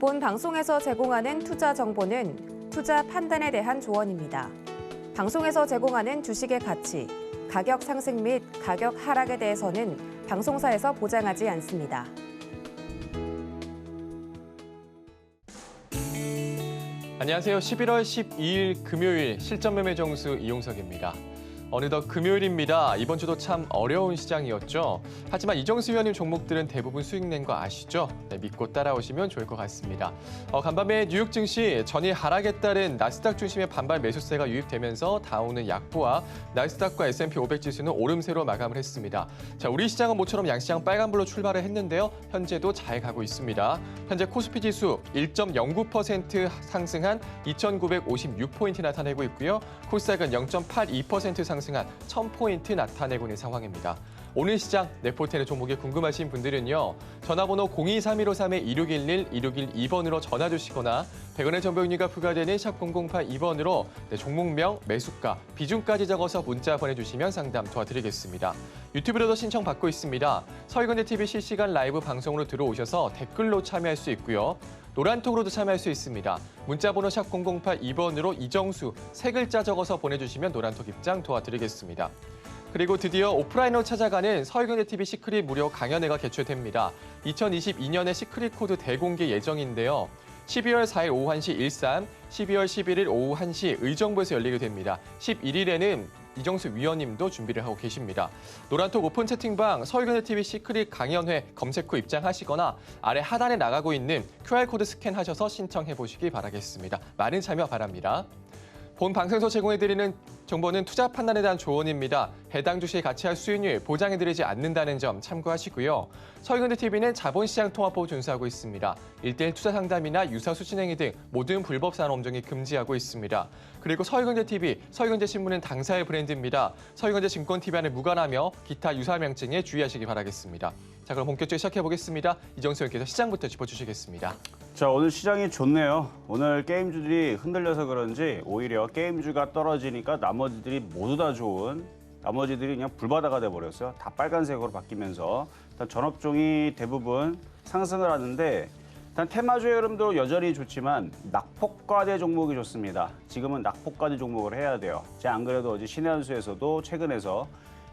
본 방송에서 제공하는 투자 정보는 투자 판단에 대한 조언입니다. 방송에서 제공하는 주식의 가치, 가격 상승 및 가격 하락에 대해서는 방송사에서 보장하지 않습니다. 안녕하세요. 11월 12일 금요일 실전 매매 정수 이용석입니다. 어느덧 금요일입니다. 이번 주도 참 어려운 시장이었죠. 하지만 이정수 위원님 종목들은 대부분 수익 낸 거 아시죠? 네, 믿고 따라오시면 좋을 것 같습니다. 간밤에 뉴욕 증시 전일 하락에 따른 나스닥 중심의 반발 매수세가 유입되면서 다우는 약보와 나스닥과 S&P 500 지수는 오름세로 마감을 했습니다. 자, 우리 시장은 모처럼 양시장 빨간불로 출발을 했는데요. 현재도 잘 가고 있습니다. 현재 코스피 지수 1.09% 상승한 2,956포인트 나타내고 있고요. 코스닥은 0.82% 상승한 1,000포인트 나타내고 있는 상황입니다. 오늘 시장 네포텐의 종목이 궁금하신 분들은요. 전화번호 023153-2611, 2612번으로 전화 주시거나 100원의 정보용료가 부과되는 샵 0082번으로 종목명, 매수가, 비중까지 적어서 문자 보내주시면 상담 도와드리겠습니다. 유튜브로도 신청받고 있습니다. 서울건대TV 실시간 라이브 방송으로 들어오셔서 댓글로 참여할 수 있고요. 노란톡으로도 참여할 수 있습니다. 문자번호 샵 0082번으로 이정수 세 글자 적어서 보내주시면 노란톡 입장 도와드리겠습니다. 그리고 드디어 오프라인으로 찾아가는 서울경제TV 시크릿 무료 강연회가 개최됩니다. 2022년의 시크릿 코드 대공개 예정인데요. 12월 4일 오후 1시 일산, 12월 11일 오후 1시 의정부에서 열리게 됩니다. 11일에는 이정수 위원님도 준비를 하고 계십니다. 노란톡 오픈 채팅방 서울경제TV 시크릿 강연회 검색 후 입장하시거나 아래 하단에 나가고 있는 QR코드 스캔하셔서 신청해보시기 바라겠습니다. 많은 참여 바랍니다. 본 방송에서 제공해드리는 정보는 투자 판단에 대한 조언입니다. 해당 주식의 가치와 수익률 보장해드리지 않는다는 점 참고하시고요. 서울경제TV는 자본시장 통합법 준수하고 있습니다. 1:1 투자 상담이나 유사 수신행위 등 모든 불법 산업 업종이 금지하고 있습니다. 그리고 서울경제TV, 서울경제신문은 당사의 브랜드입니다. 서울경제증권TV와는 무관하며 기타 유사 명칭에 주의하시기 바라겠습니다. 자, 그럼 본격적으로 시작해보겠습니다. 이정수 의원께서 시장부터 짚어주시겠습니다. 자, 오늘 시장이 좋네요. 오늘 게임주들이 흔들려서 그런지 오히려 게임주가 떨어지니까 나머지들이 모두 다 좋은, 나머지들이 그냥 불바다가 돼버렸어요. 다 빨간색으로 바뀌면서 일단 전업종이 대부분 상승을 하는데 일단 테마주의 흐름도 여전히 좋지만 낙폭과대 종목이 좋습니다. 지금은 낙폭과대 종목을 해야 돼요. 제가 안 그래도 어제 신의 한 수에서도 최근에서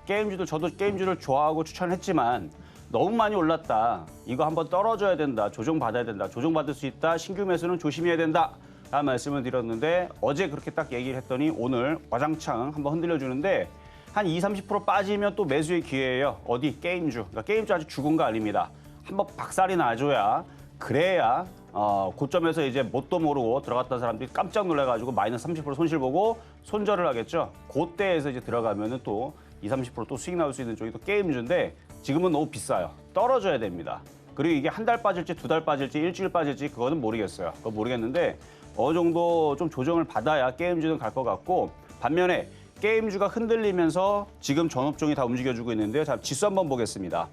게임주도 저도 게임주를 좋아하고 추천했지만 너무 많이 올랐다. 이거 한번 떨어져야 된다. 조정받아야 된다. 조정받을 수 있다. 신규 매수는 조심해야 된다. 라는 말씀을 드렸는데 어제 그렇게 딱 얘기를 했더니 오늘 와장창 한번 흔들려주는데 한 20-30% 빠지면 또 매수의 기회예요. 어디? 게임주. 그러니까 게임주 아직 죽은 거 아닙니다. 한번 박살이 나줘야 그래야 고점에서 이제 뭣도 모르고 들어갔던 사람들이 깜짝 놀라가지고 마이너스 30% 손실 보고 손절을 하겠죠. 그때에서 이제 들어가면은 또 20-30% 또 수익 나올 수 있는 쪽이 또 게임주인데 지금은 너무 비싸요. 떨어져야 됩니다. 그리고 이게 한 달 빠질지, 두 달 빠질지, 일주일 빠질지 그거는 모르겠어요. 그거 모르겠는데 어느 정도 좀 조정을 받아야 게임주는 갈 것 같고 반면에 게임주가 흔들리면서 지금 전업종이 다 움직여주고 있는데요. 자, 지수 한번 보겠습니다.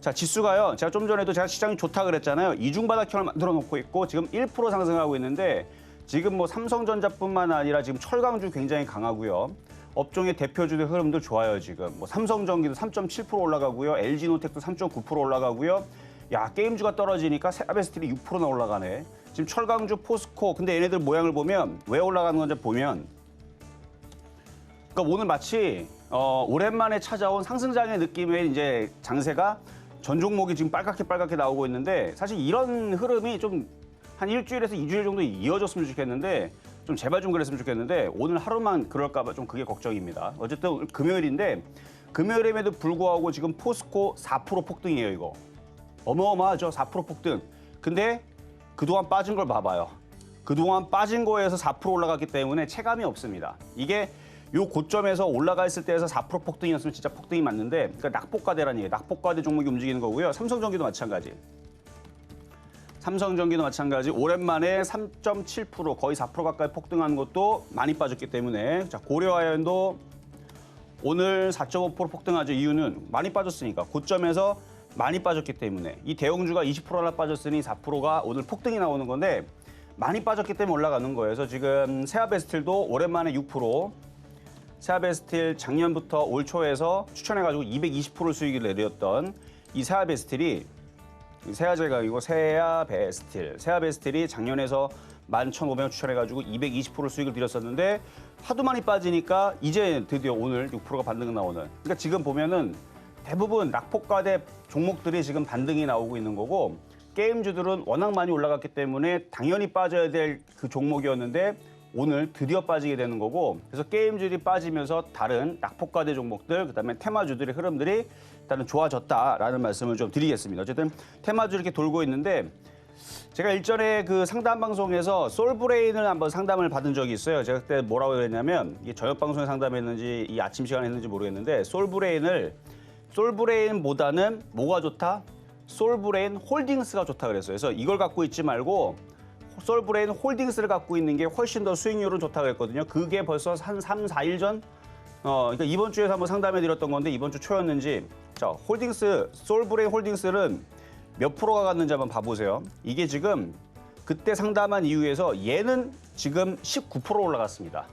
자, 지수가요. 제가 좀 전에도 제가 시장이 좋다 그랬잖아요. 이중바닥형을 만들어 놓고 있고 지금 1% 상승하고 있는데 지금 뭐 삼성전자뿐만 아니라 지금 철강주 굉장히 강하고요. 업종의 대표주의 흐름도 좋아요, 지금. 뭐 삼성전기도 3.7% 올라가고요. LG노텍도 3.9% 올라가고요. 야, 게임주가 떨어지니까 세라베스틸이 6%나 올라가네. 지금 철강주, 포스코. 근데 얘네들 모양을 보면 왜 올라가는 건지 보면 그러니까 오늘 마치 오랜만에 찾아온 상승장의 느낌의 이제 장세가 전 종목이 지금 빨갛게 나오고 있는데 사실 이런 흐름이 좀 한 일주일에서 2주일 정도 이어졌으면 좋겠는데 좀 제발 좀 그랬으면 좋겠는데 오늘 하루만 그럴까 봐 좀 그게 걱정입니다. 어쨌든 금요일인데 금요일임에도 불구하고 지금 포스코 4% 폭등이에요, 이거. 어마어마하죠, 4% 폭등. 근데 그동안 빠진 걸 봐봐요. 그동안 빠진 거에서 4% 올라갔기 때문에 체감이 없습니다. 이게 요 고점에서 올라갔을 때에서 4% 폭등이었으면 진짜 폭등이 맞는데 그러니까 낙폭과대라는 얘기예요. 낙폭과대 종목이 움직이는 거고요. 삼성전기도 마찬가지. 삼성전기도 마찬가지 오랜만에 3.7% 거의 4% 가까이 폭등한 것도 많이 빠졌기 때문에 자, 고려아연도 오늘 4.5% 폭등하죠. 이유는 많이 빠졌으니까 고점에서 많이 빠졌기 때문에 이 대형주가 20%나 빠졌으니 4%가 오늘 폭등이 나오는 건데 많이 빠졌기 때문에 올라가는 거예요. 그래서 지금 세아베스틸도 오랜만에 6%, 세아베스틸 작년부터 올 초에서 추천해가지고 220% 수익을 내렸던 이 세아베스틸이 세아제강이고 세아베스틸. 세아베스틸이 작년에서 11,500원 추천해가지고 220% 수익을 드렸었는데 하도 많이 빠지니까 이제 드디어 오늘 6%가 반등 나오는. 그러니까 지금 보면은 대부분 낙폭과대 종목들이 지금 반등이 나오고 있는 거고 게임주들은 워낙 많이 올라갔기 때문에 당연히 빠져야 될 그 종목이었는데 오늘 드디어 빠지게 되는 거고 그래서 게임주들이 빠지면서 다른 낙폭과대 종목들 그다음에 테마주들의 흐름들이 일단은 좋아졌다라는 말씀을 좀 드리겠습니다. 어쨌든 테마주 이렇게 돌고 있는데 제가 일전에 그 상담 방송에서 솔브레인을 한번 상담을 받은 적이 있어요. 제가 그때 뭐라고 그랬냐면 이게 저녁 방송에 상담했는지 이 아침 시간에 했는지 모르겠는데 솔브레인보다는 뭐가 좋다? 솔브레인 홀딩스가 좋다 그랬어요. 그래서 이걸 갖고 있지 말고 솔브레인 홀딩스를 갖고 있는 게 훨씬 더 수익률은 좋다 그랬거든요. 그게 벌써 한 3, 4일 전 그러니까 이번 주에서 한번 상담해 드렸던 건데 이번 주 초였는지 자, 솔브레인 홀딩스는 몇 프로가 갔는지 한번 봐보세요. 이게 지금 그때 상담한 이후에서 얘는 지금 19% 올라갔습니다.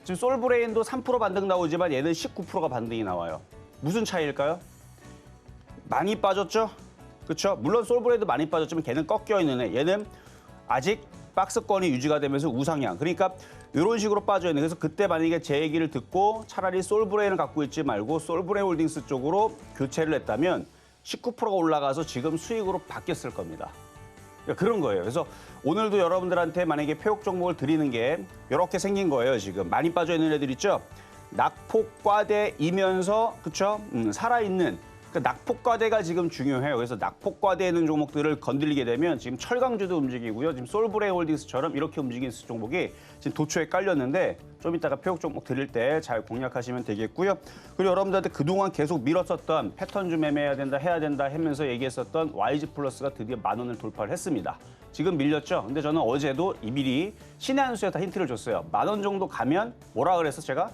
지금 솔브레인도 3% 반등 나오지만 얘는 19%가 반등이 나와요. 무슨 차이일까요? 많이 빠졌죠? 그렇죠? 물론 솔브레인도 많이 빠졌지만 걔는 꺾여 있는 애. 얘는 아직 박스권이 유지가 되면서 우상향. 그러니까 이런 식으로 빠져 있는. 그래서 그때 만약에 제 얘기를 듣고 차라리 솔브레인을 갖고 있지 말고 솔브레인 홀딩스 쪽으로 교체를 했다면 19%가 올라가서 지금 수익으로 바뀌었을 겁니다. 그러니까 그런 거예요. 그래서 오늘도 여러분들한테 만약에 폐업 종목을 드리는 게 이렇게 생긴 거예요. 지금 많이 빠져 있는 애들 있죠. 낙폭과대이면서 그렇죠? 살아있는 그 낙폭과대가 지금 중요해요. 그래서 낙폭과대에 있는 종목들을 건드리게 되면 지금 철강주도 움직이고요. 지금 솔브레인 홀딩스처럼 이렇게 움직이는 종목이 지금 도초에 깔렸는데 좀 이따가 폐업 종목 드릴 때 잘 공략하시면 되겠고요. 그리고 여러분들한테 그동안 계속 밀었었던 패턴 좀 매매해야 된다, 해야 된다 하면서 얘기했었던 YG 플러스가 드디어 10,000원을 돌파를 했습니다. 지금 밀렸죠? 근데 저는 어제도 미리 신의 한 수에 다 힌트를 줬어요. 10,000원 정도 가면 뭐라 그래서 제가?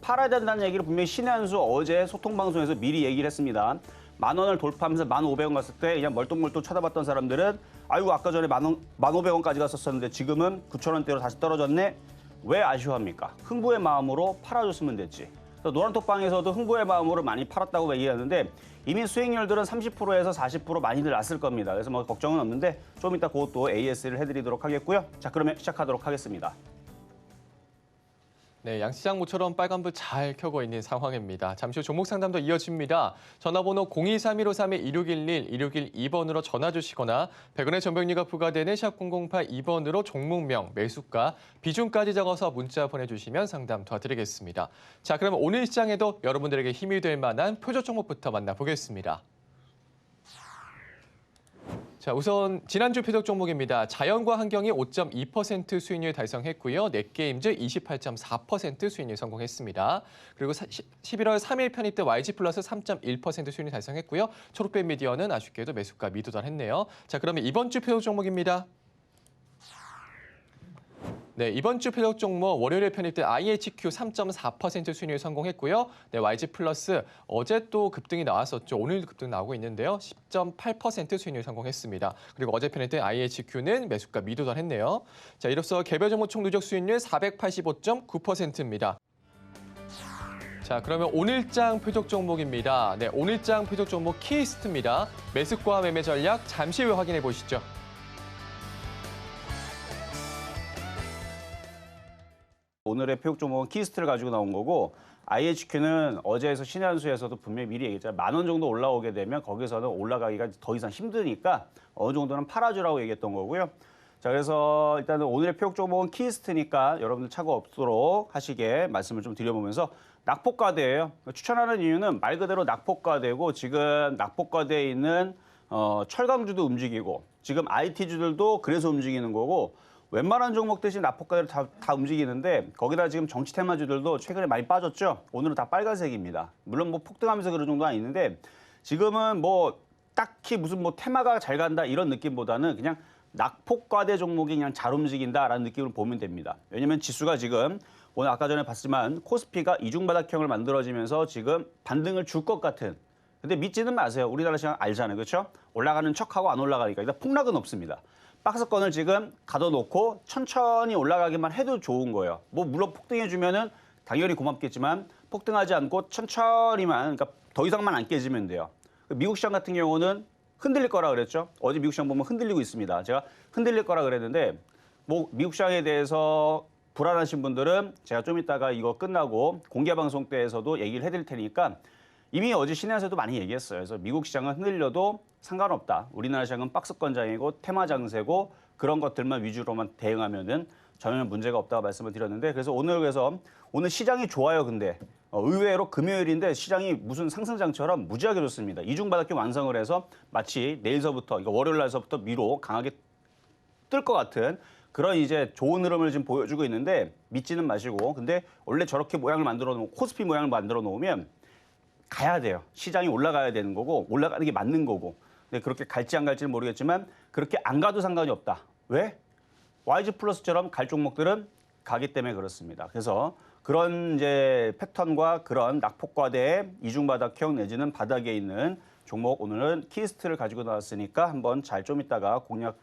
팔아야 된다는 얘기를 분명히 신의 한 수 어제 소통방송에서 미리 얘기를 했습니다. 10,000원을 돌파하면서 1,500원 갔을 때 그냥 멀뚱멀뚱 쳐다봤던 사람들은 아이고 아까 전에 1,500원까지 갔었었는데 지금은 9,000원대로 다시 떨어졌네. 왜 아쉬워합니까? 흥부의 마음으로 팔아줬으면 됐지. 노란톡방에서도 흥부의 마음으로 많이 팔았다고 얘기하는데 이미 수익률들은 30%에서 40% 많이들 났을 겁니다. 그래서 뭐 걱정은 없는데 좀 이따 그것도 AS를 해드리도록 하겠고요. 자, 그러면 시작하도록 하겠습니다. 네, 양시장 모처럼 빨간불 잘 켜고 있는 상황입니다. 잠시 후 종목 상담도 이어집니다. 전화번호 0231-3531-1611, 1612번으로 전화 주시거나 100원의 전병리가 부과되는 샵 0082번으로 종목명, 매수가, 비중까지 적어서 문자 보내주시면 상담 도와드리겠습니다. 자, 그러면 오늘 시장에도 여러분들에게 힘이 될 만한 표적 종목부터 만나보겠습니다. 자, 우선 지난주 표적 종목입니다. 자연과 환경이 5.2% 수익률 달성했고요. 넷게임즈 28.4% 수익률 성공했습니다. 그리고 11월 3일 편입 때 YG 플러스 3.1% 수익률 달성했고요. 초록빛 미디어는 아쉽게도 매수가 미도달했네요. 자, 그러면 이번 주 표적 종목입니다. 네, 이번 주 표적 종목 월요일에 편입된 IHQ 3.4% 수익률 성공했고요. 네, YG 플러스 어제 또 급등이 나왔었죠. 오늘도 급등 나오고 있는데요. 10.8% 수익률 성공했습니다. 그리고 어제 편입된 IHQ는 매수가 미도달했네요. 자, 이로써 개별 종목 총 누적 수익률 485.9%입니다. 자, 그러면 오늘장 표적 종목입니다. 네, 오늘장 표적 종목 키스트입니다. 매수과 매매 전략 잠시 후에 확인해 보시죠. 오늘의 폐업 종목은 키스트를 가지고 나온 거고 IHQ는 어제에서 신의 한 수에서도 분명히 미리 얘기했잖아요. 10,000원 정도 올라오게 되면 거기서는 올라가기가 더 이상 힘드니까 어느 정도는 팔아주라고 얘기했던 거고요. 자, 그래서 일단은 오늘의 폐업 종목은 키스트니까 여러분들 착오 없도록 하시게 말씀을 좀 드려보면서 낙폭과대예요. 추천하는 이유는 말 그대로 낙폭과대고 지금 낙폭과대에 있는 철강주도 움직이고 지금 IT주들도 그래서 움직이는 거고 웬만한 종목들이 낙폭과대로 다 움직이는데 거기다 지금 정치 테마주들도 최근에 많이 빠졌죠. 오늘은 다 빨간색입니다. 물론 뭐 폭등하면서 그런 정도는 아니는데 지금은 뭐 딱히 무슨 뭐 테마가 잘 간다 이런 느낌보다는 그냥 낙폭과대 종목이 그냥 잘 움직인다라는 느낌을 보면 됩니다. 왜냐면 지수가 지금 오늘 아까 전에 봤지만 코스피가 이중바닥형을 만들어지면서 지금 반등을 줄 것 같은 근데 믿지는 마세요. 우리나라 시장 알잖아요. 그렇죠? 올라가는 척하고 안 올라가니까 일단 폭락은 없습니다. 박스권을 지금 가둬놓고 천천히 올라가기만 해도 좋은 거예요. 뭐 물론 폭등해주면은 당연히 고맙겠지만 폭등하지 않고 천천히만, 그러니까 더 이상만 안 깨지면 돼요. 미국 시장 같은 경우는 흔들릴 거라 그랬죠. 어제 미국 시장 보면 흔들리고 있습니다. 제가 흔들릴 거라 그랬는데 뭐 미국 시장에 대해서 불안하신 분들은 제가 좀 이따가 이거 끝나고 공개 방송 때에서도 얘기를 해드릴 테니까 이미 어제 신에서도 많이 얘기했어요. 그래서 미국 시장은 흔들려도 상관없다. 우리나라 시장은 박스권장이고 테마 장세고 그런 것들만 위주로만 대응하면은 전혀 문제가 없다고 말씀을 드렸는데 그래서 오늘 시장이 좋아요. 근데 의외로 금요일인데 시장이 무슨 상승장처럼 무지하게 좋습니다. 이중바닥 완성을 해서 마치 내일서부터 그러니까 월요일 날서부터 위로 강하게 뜰 것 같은 그런 이제 좋은 흐름을 지금 보여주고 있는데 믿지는 마시고 근데 원래 저렇게 모양을 만들어 놓으면 코스피 모양을 만들어 놓으면 가야 돼요. 시장이 올라가야 되는 거고 올라가는 게 맞는 거고 근데 그렇게 갈지 안 갈지는 모르겠지만 그렇게 안 가도 상관이 없다. 왜? YG 플러스처럼 갈 종목들은 가기 때문에 그렇습니다. 그래서 그런 이제 패턴과 그런 낙폭과대의 이중바닥형 내지는 바닥에 있는 종목 오늘은 키스트를 가지고 나왔으니까 한번 잘 좀 이따가 공략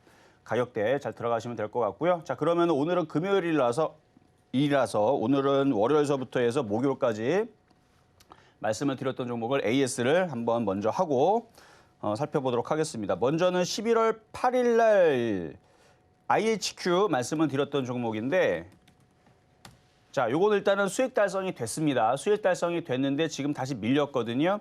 가격대에 잘 들어가시면 될 것 같고요. 자 그러면 오늘은 금요일이라서 오늘은 월요일서부터 해서 목요일까지 말씀을 드렸던 종목을 AS를 한번 먼저 하고 살펴보도록 하겠습니다. 먼저는 11월 8일 날 IHQ 말씀을 드렸던 종목인데 자, 요건 일단은 수익 달성이 됐습니다. 수익 달성이 됐는데 지금 다시 밀렸거든요.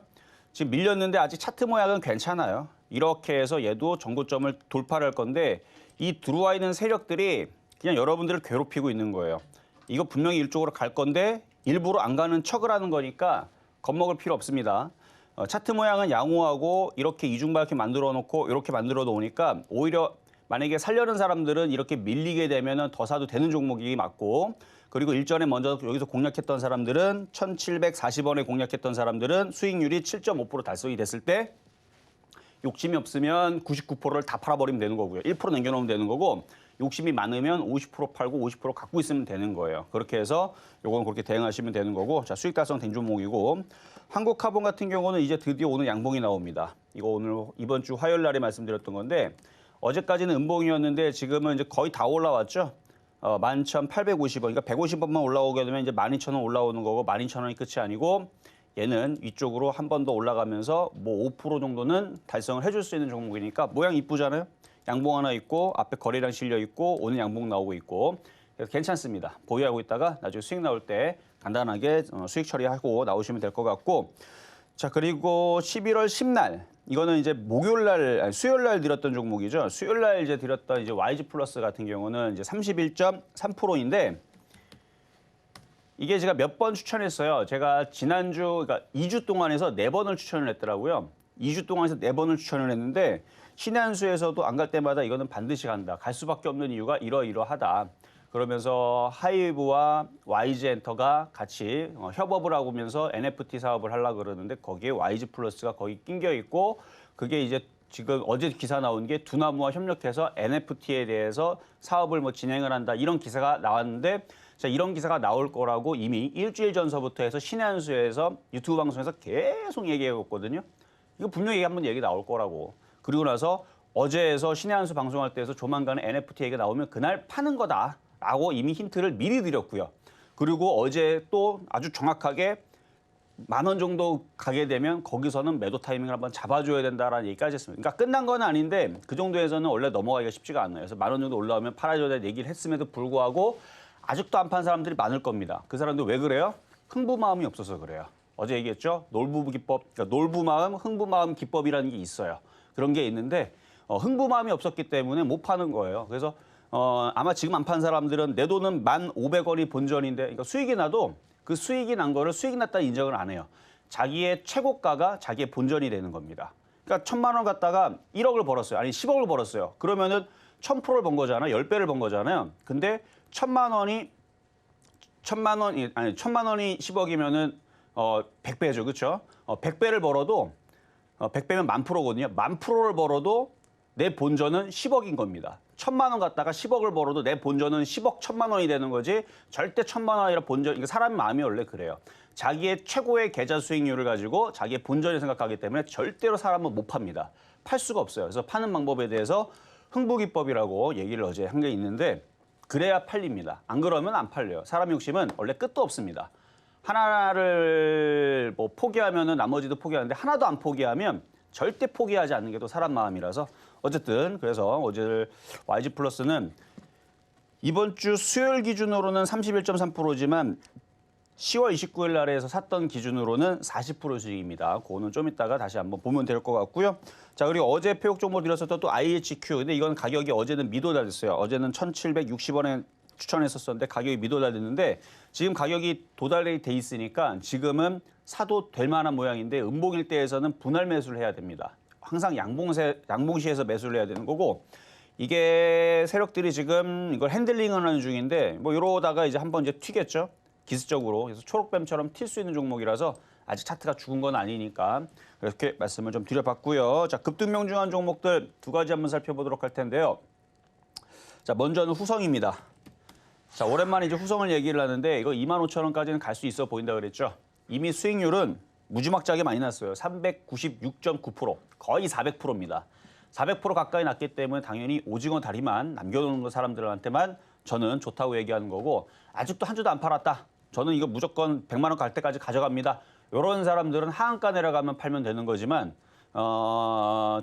지금 밀렸는데 아직 차트 모양은 괜찮아요. 이렇게 해서 얘도 전고점을 돌파를 할 건데 이 들어와 있는 세력들이 그냥 여러분들을 괴롭히고 있는 거예요. 이거 분명히 이쪽으로 갈 건데 일부러 안 가는 척을 하는 거니까 겁먹을 필요 없습니다. 차트 모양은 양호하고 이렇게 이중바닥 만들어 놓고 이렇게 만들어 놓으니까 오히려 만약에 살려는 사람들은 이렇게 밀리게 되면 더 사도 되는 종목이 맞고 그리고 일전에 먼저 여기서 공략했던 사람들은 1,740원에 공략했던 사람들은 수익률이 7.5% 달성이 됐을 때 욕심이 없으면 99%를 다 팔아버리면 되는 거고요. 1% 남겨놓으면 되는 거고 욕심이 많으면 50% 팔고 50% 갖고 있으면 되는 거예요. 그렇게 해서 요건 그렇게 대응하시면 되는 거고 자 수익 달성 된 종목이고 한국카본 같은 경우는 이제 드디어 오늘 양봉이 나옵니다. 이거 오늘 이번 주 화요일 날에 말씀드렸던 건데 어제까지는 음봉이었는데 지금은 이제 거의 다 올라왔죠. 11,850원. 그러니까 150원만 올라오게 되면 이제 12,000원 올라오는 거고 12,000원이 끝이 아니고 얘는 위쪽으로 한 번 더 올라가면서 뭐 5% 정도는 달성을 해줄 수 있는 종목이니까 모양 이쁘잖아요. 양봉 하나 있고 앞에 거래량 실려 있고 오늘 양봉 나오고 있고 그래서 괜찮습니다. 보유하고 있다가 나중에 수익 나올 때 간단하게 수익 처리하고 나오시면 될 것 같고 자 그리고 11월 10날 이거는 이제 수요일 날 드렸던 종목이죠. 수요일 날 이제 드렸던 이제 YG 플러스 같은 경우는 이제 31.3%인데 이게 제가 몇 번 추천했어요. 제가 지난주 그러니까 2주 동안에서 4번을 추천을 했더라고요. 2주 동안에서 4번을 추천을 했는데 신의 한 수에서도 안 갈 때마다 이거는 반드시 간다. 갈 수밖에 없는 이유가 이러이러하다. 그러면서 하이브와 YG엔터가 같이 협업을 하면서 NFT 사업을 하려고 그러는데 거기에 YG 플러스가 거기 낑겨 있고 그게 이제 지금 어제 기사 나온 게 두나무와 협력해서 NFT에 대해서 사업을 뭐 진행을 한다 이런 기사가 나왔는데 자 이런 기사가 나올 거라고 이미 일주일 전서부터 해서 신의 한 수에서 유튜브 방송에서 계속 얘기해왔거든요. 이거 분명히 한번 얘기 나올 거라고. 그리고 나서 어제에서 신의 한 수 방송할 때에서 조만간에 NFT 얘기가 나오면 그날 파는 거다. 라고 이미 힌트를 미리 드렸고요. 그리고 어제 또 아주 정확하게 10,000원 정도 가게 되면 거기서는 매도 타이밍을 한번 잡아줘야 된다라는 얘기까지 했습니다. 그러니까 끝난 건 아닌데 그 정도에서는 원래 넘어가기가 쉽지가 않아요. 그래서 10,000원 정도 올라오면 팔아줘야 될 얘기를 했음에도 불구하고 아직도 안 판 사람들이 많을 겁니다. 그 사람들 왜 그래요? 흥부마음이 없어서 그래요. 어제 얘기했죠? 놀부기법, 그러니까 놀부마음, 흥부마음 기법이라는 게 있어요. 그런 게 있는데 흥부마음이 없었기 때문에 못 파는 거예요. 그래서 아마 지금 안 판 사람들은 내 돈은 1,500원이 본전인데 그러니까 수익이 나도 그 수익이 난 거를 수익이 났다는 인정을 안 해요. 자기의 최고가가 자기의 본전이 되는 겁니다. 그러니까 1,000만 원 갖다가 1억을 벌었어요. 아니 10억을 벌었어요. 그러면은 1,000%를 번 거잖아요. 10배를 번 거잖아요. 근데 1,000만 원이 10억이면은 100배죠. 그렇죠? 100배를 벌어도 100배면 10,000%거든요. 10,000%를 벌어도 내 본전은 10억인 겁니다. 1,000만 원 갖다가 10억을 벌어도 내 본전은 10억 1,000만 원이 되는 거지 절대 1,000만 원 아니라 본전. 이게 사람 마음이 원래 그래요. 자기의 최고의 계좌 수익률을 가지고 자기의 본전을 생각하기 때문에 절대로 사람은 못 팝니다. 팔 수가 없어요. 그래서 파는 방법에 대해서 흥부기법이라고 얘기를 어제 한 게 있는데 그래야 팔립니다. 안 그러면 안 팔려요. 사람 욕심은 원래 끝도 없습니다. 하나를 뭐 포기하면은 나머지도 포기하는데 하나도 안 포기하면 절대 포기하지 않는 게 또 사람 마음이라서 어쨌든 그래서 어제 YG 플러스는 이번 주 수요일 기준으로는 31.3%지만 10월 29일 날에서 샀던 기준으로는 40% 수익입니다. 그거는 좀 이따가 다시 한번 보면 될 것 같고요. 자, 그리고 어제 폐역 종목 드렸었던 또 IHQ. 근데 이건 가격이 어제는 미도달됐어요. 어제는 1,760원에 추천했었는데 가격이 미도달됐는데 지금 가격이 도달이 돼 있으니까 지금은 사도 될 만한 모양인데 음봉일대에서는 분할 매수를 해야 됩니다. 항상 양봉시에서 매수를 해야 되는 거고 이게 세력들이 지금 이걸 핸들링을 하는 중인데 뭐 이러다가 이제 한번 이제 튀겠죠. 기습적으로. 그래서 초록뱀처럼 튈 수 있는 종목이라서 아직 차트가 죽은 건 아니니까 이렇게 말씀을 좀 드려봤고요. 자, 급등명중한 종목들 두 가지 한번 살펴보도록 할 텐데요. 자, 먼저는 후성입니다. 자, 오랜만에 이제 후성을 얘기를 하는데 이거 25,000원까지는 갈 수 있어 보인다 그랬죠. 이미 수익률은 무지막지하게 많이 났어요. 396.9%, 거의 400%입니다. 400% 가까이 났기 때문에 당연히 오징어 다리만 남겨놓는 사람들한테만 저는 좋다고 얘기하는 거고 아직도 한 주도 안 팔았다. 저는 이거 무조건 100만 원 갈 때까지 가져갑니다. 이런 사람들은 하한가 내려가면 팔면 되는 거지만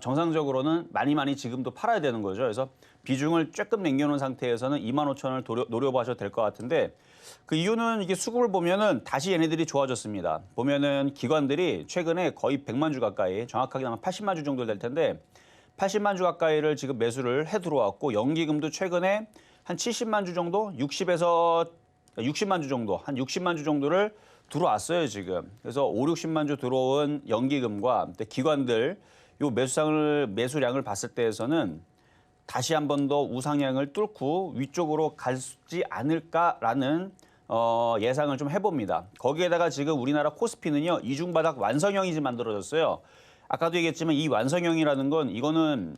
정상적으로는 많이 지금도 팔아야 되는 거죠. 그래서 비중을 조금 남겨놓은 상태에서는 25,000원을 노려보셔도 될 것 같은데 그 이유는 이게 수급을 보면은 다시 얘네들이 좋아졌습니다. 보면은 기관들이 최근에 거의 100만 주 가까이 정확하게 아마 80만 주 정도 될 텐데 80만 주 가까이를 지금 매수를 해 들어왔고 연기금도 최근에 한 70만 주 정도, 60만 주 정도, 한 60만 주 정도를 들어왔어요, 지금. 그래서 60만 주 들어온 연기금과 기관들 요 매수량을 봤을 때에서는 다시 한 번 더 우상향을 뚫고 위쪽으로 가지 않을까라는 예상을 좀 해봅니다. 거기에다가 지금 우리나라 코스피는요, 이중바닥 완성형이 지금 만들어졌어요. 아까도 얘기했지만 이 완성형이라는 건 이거는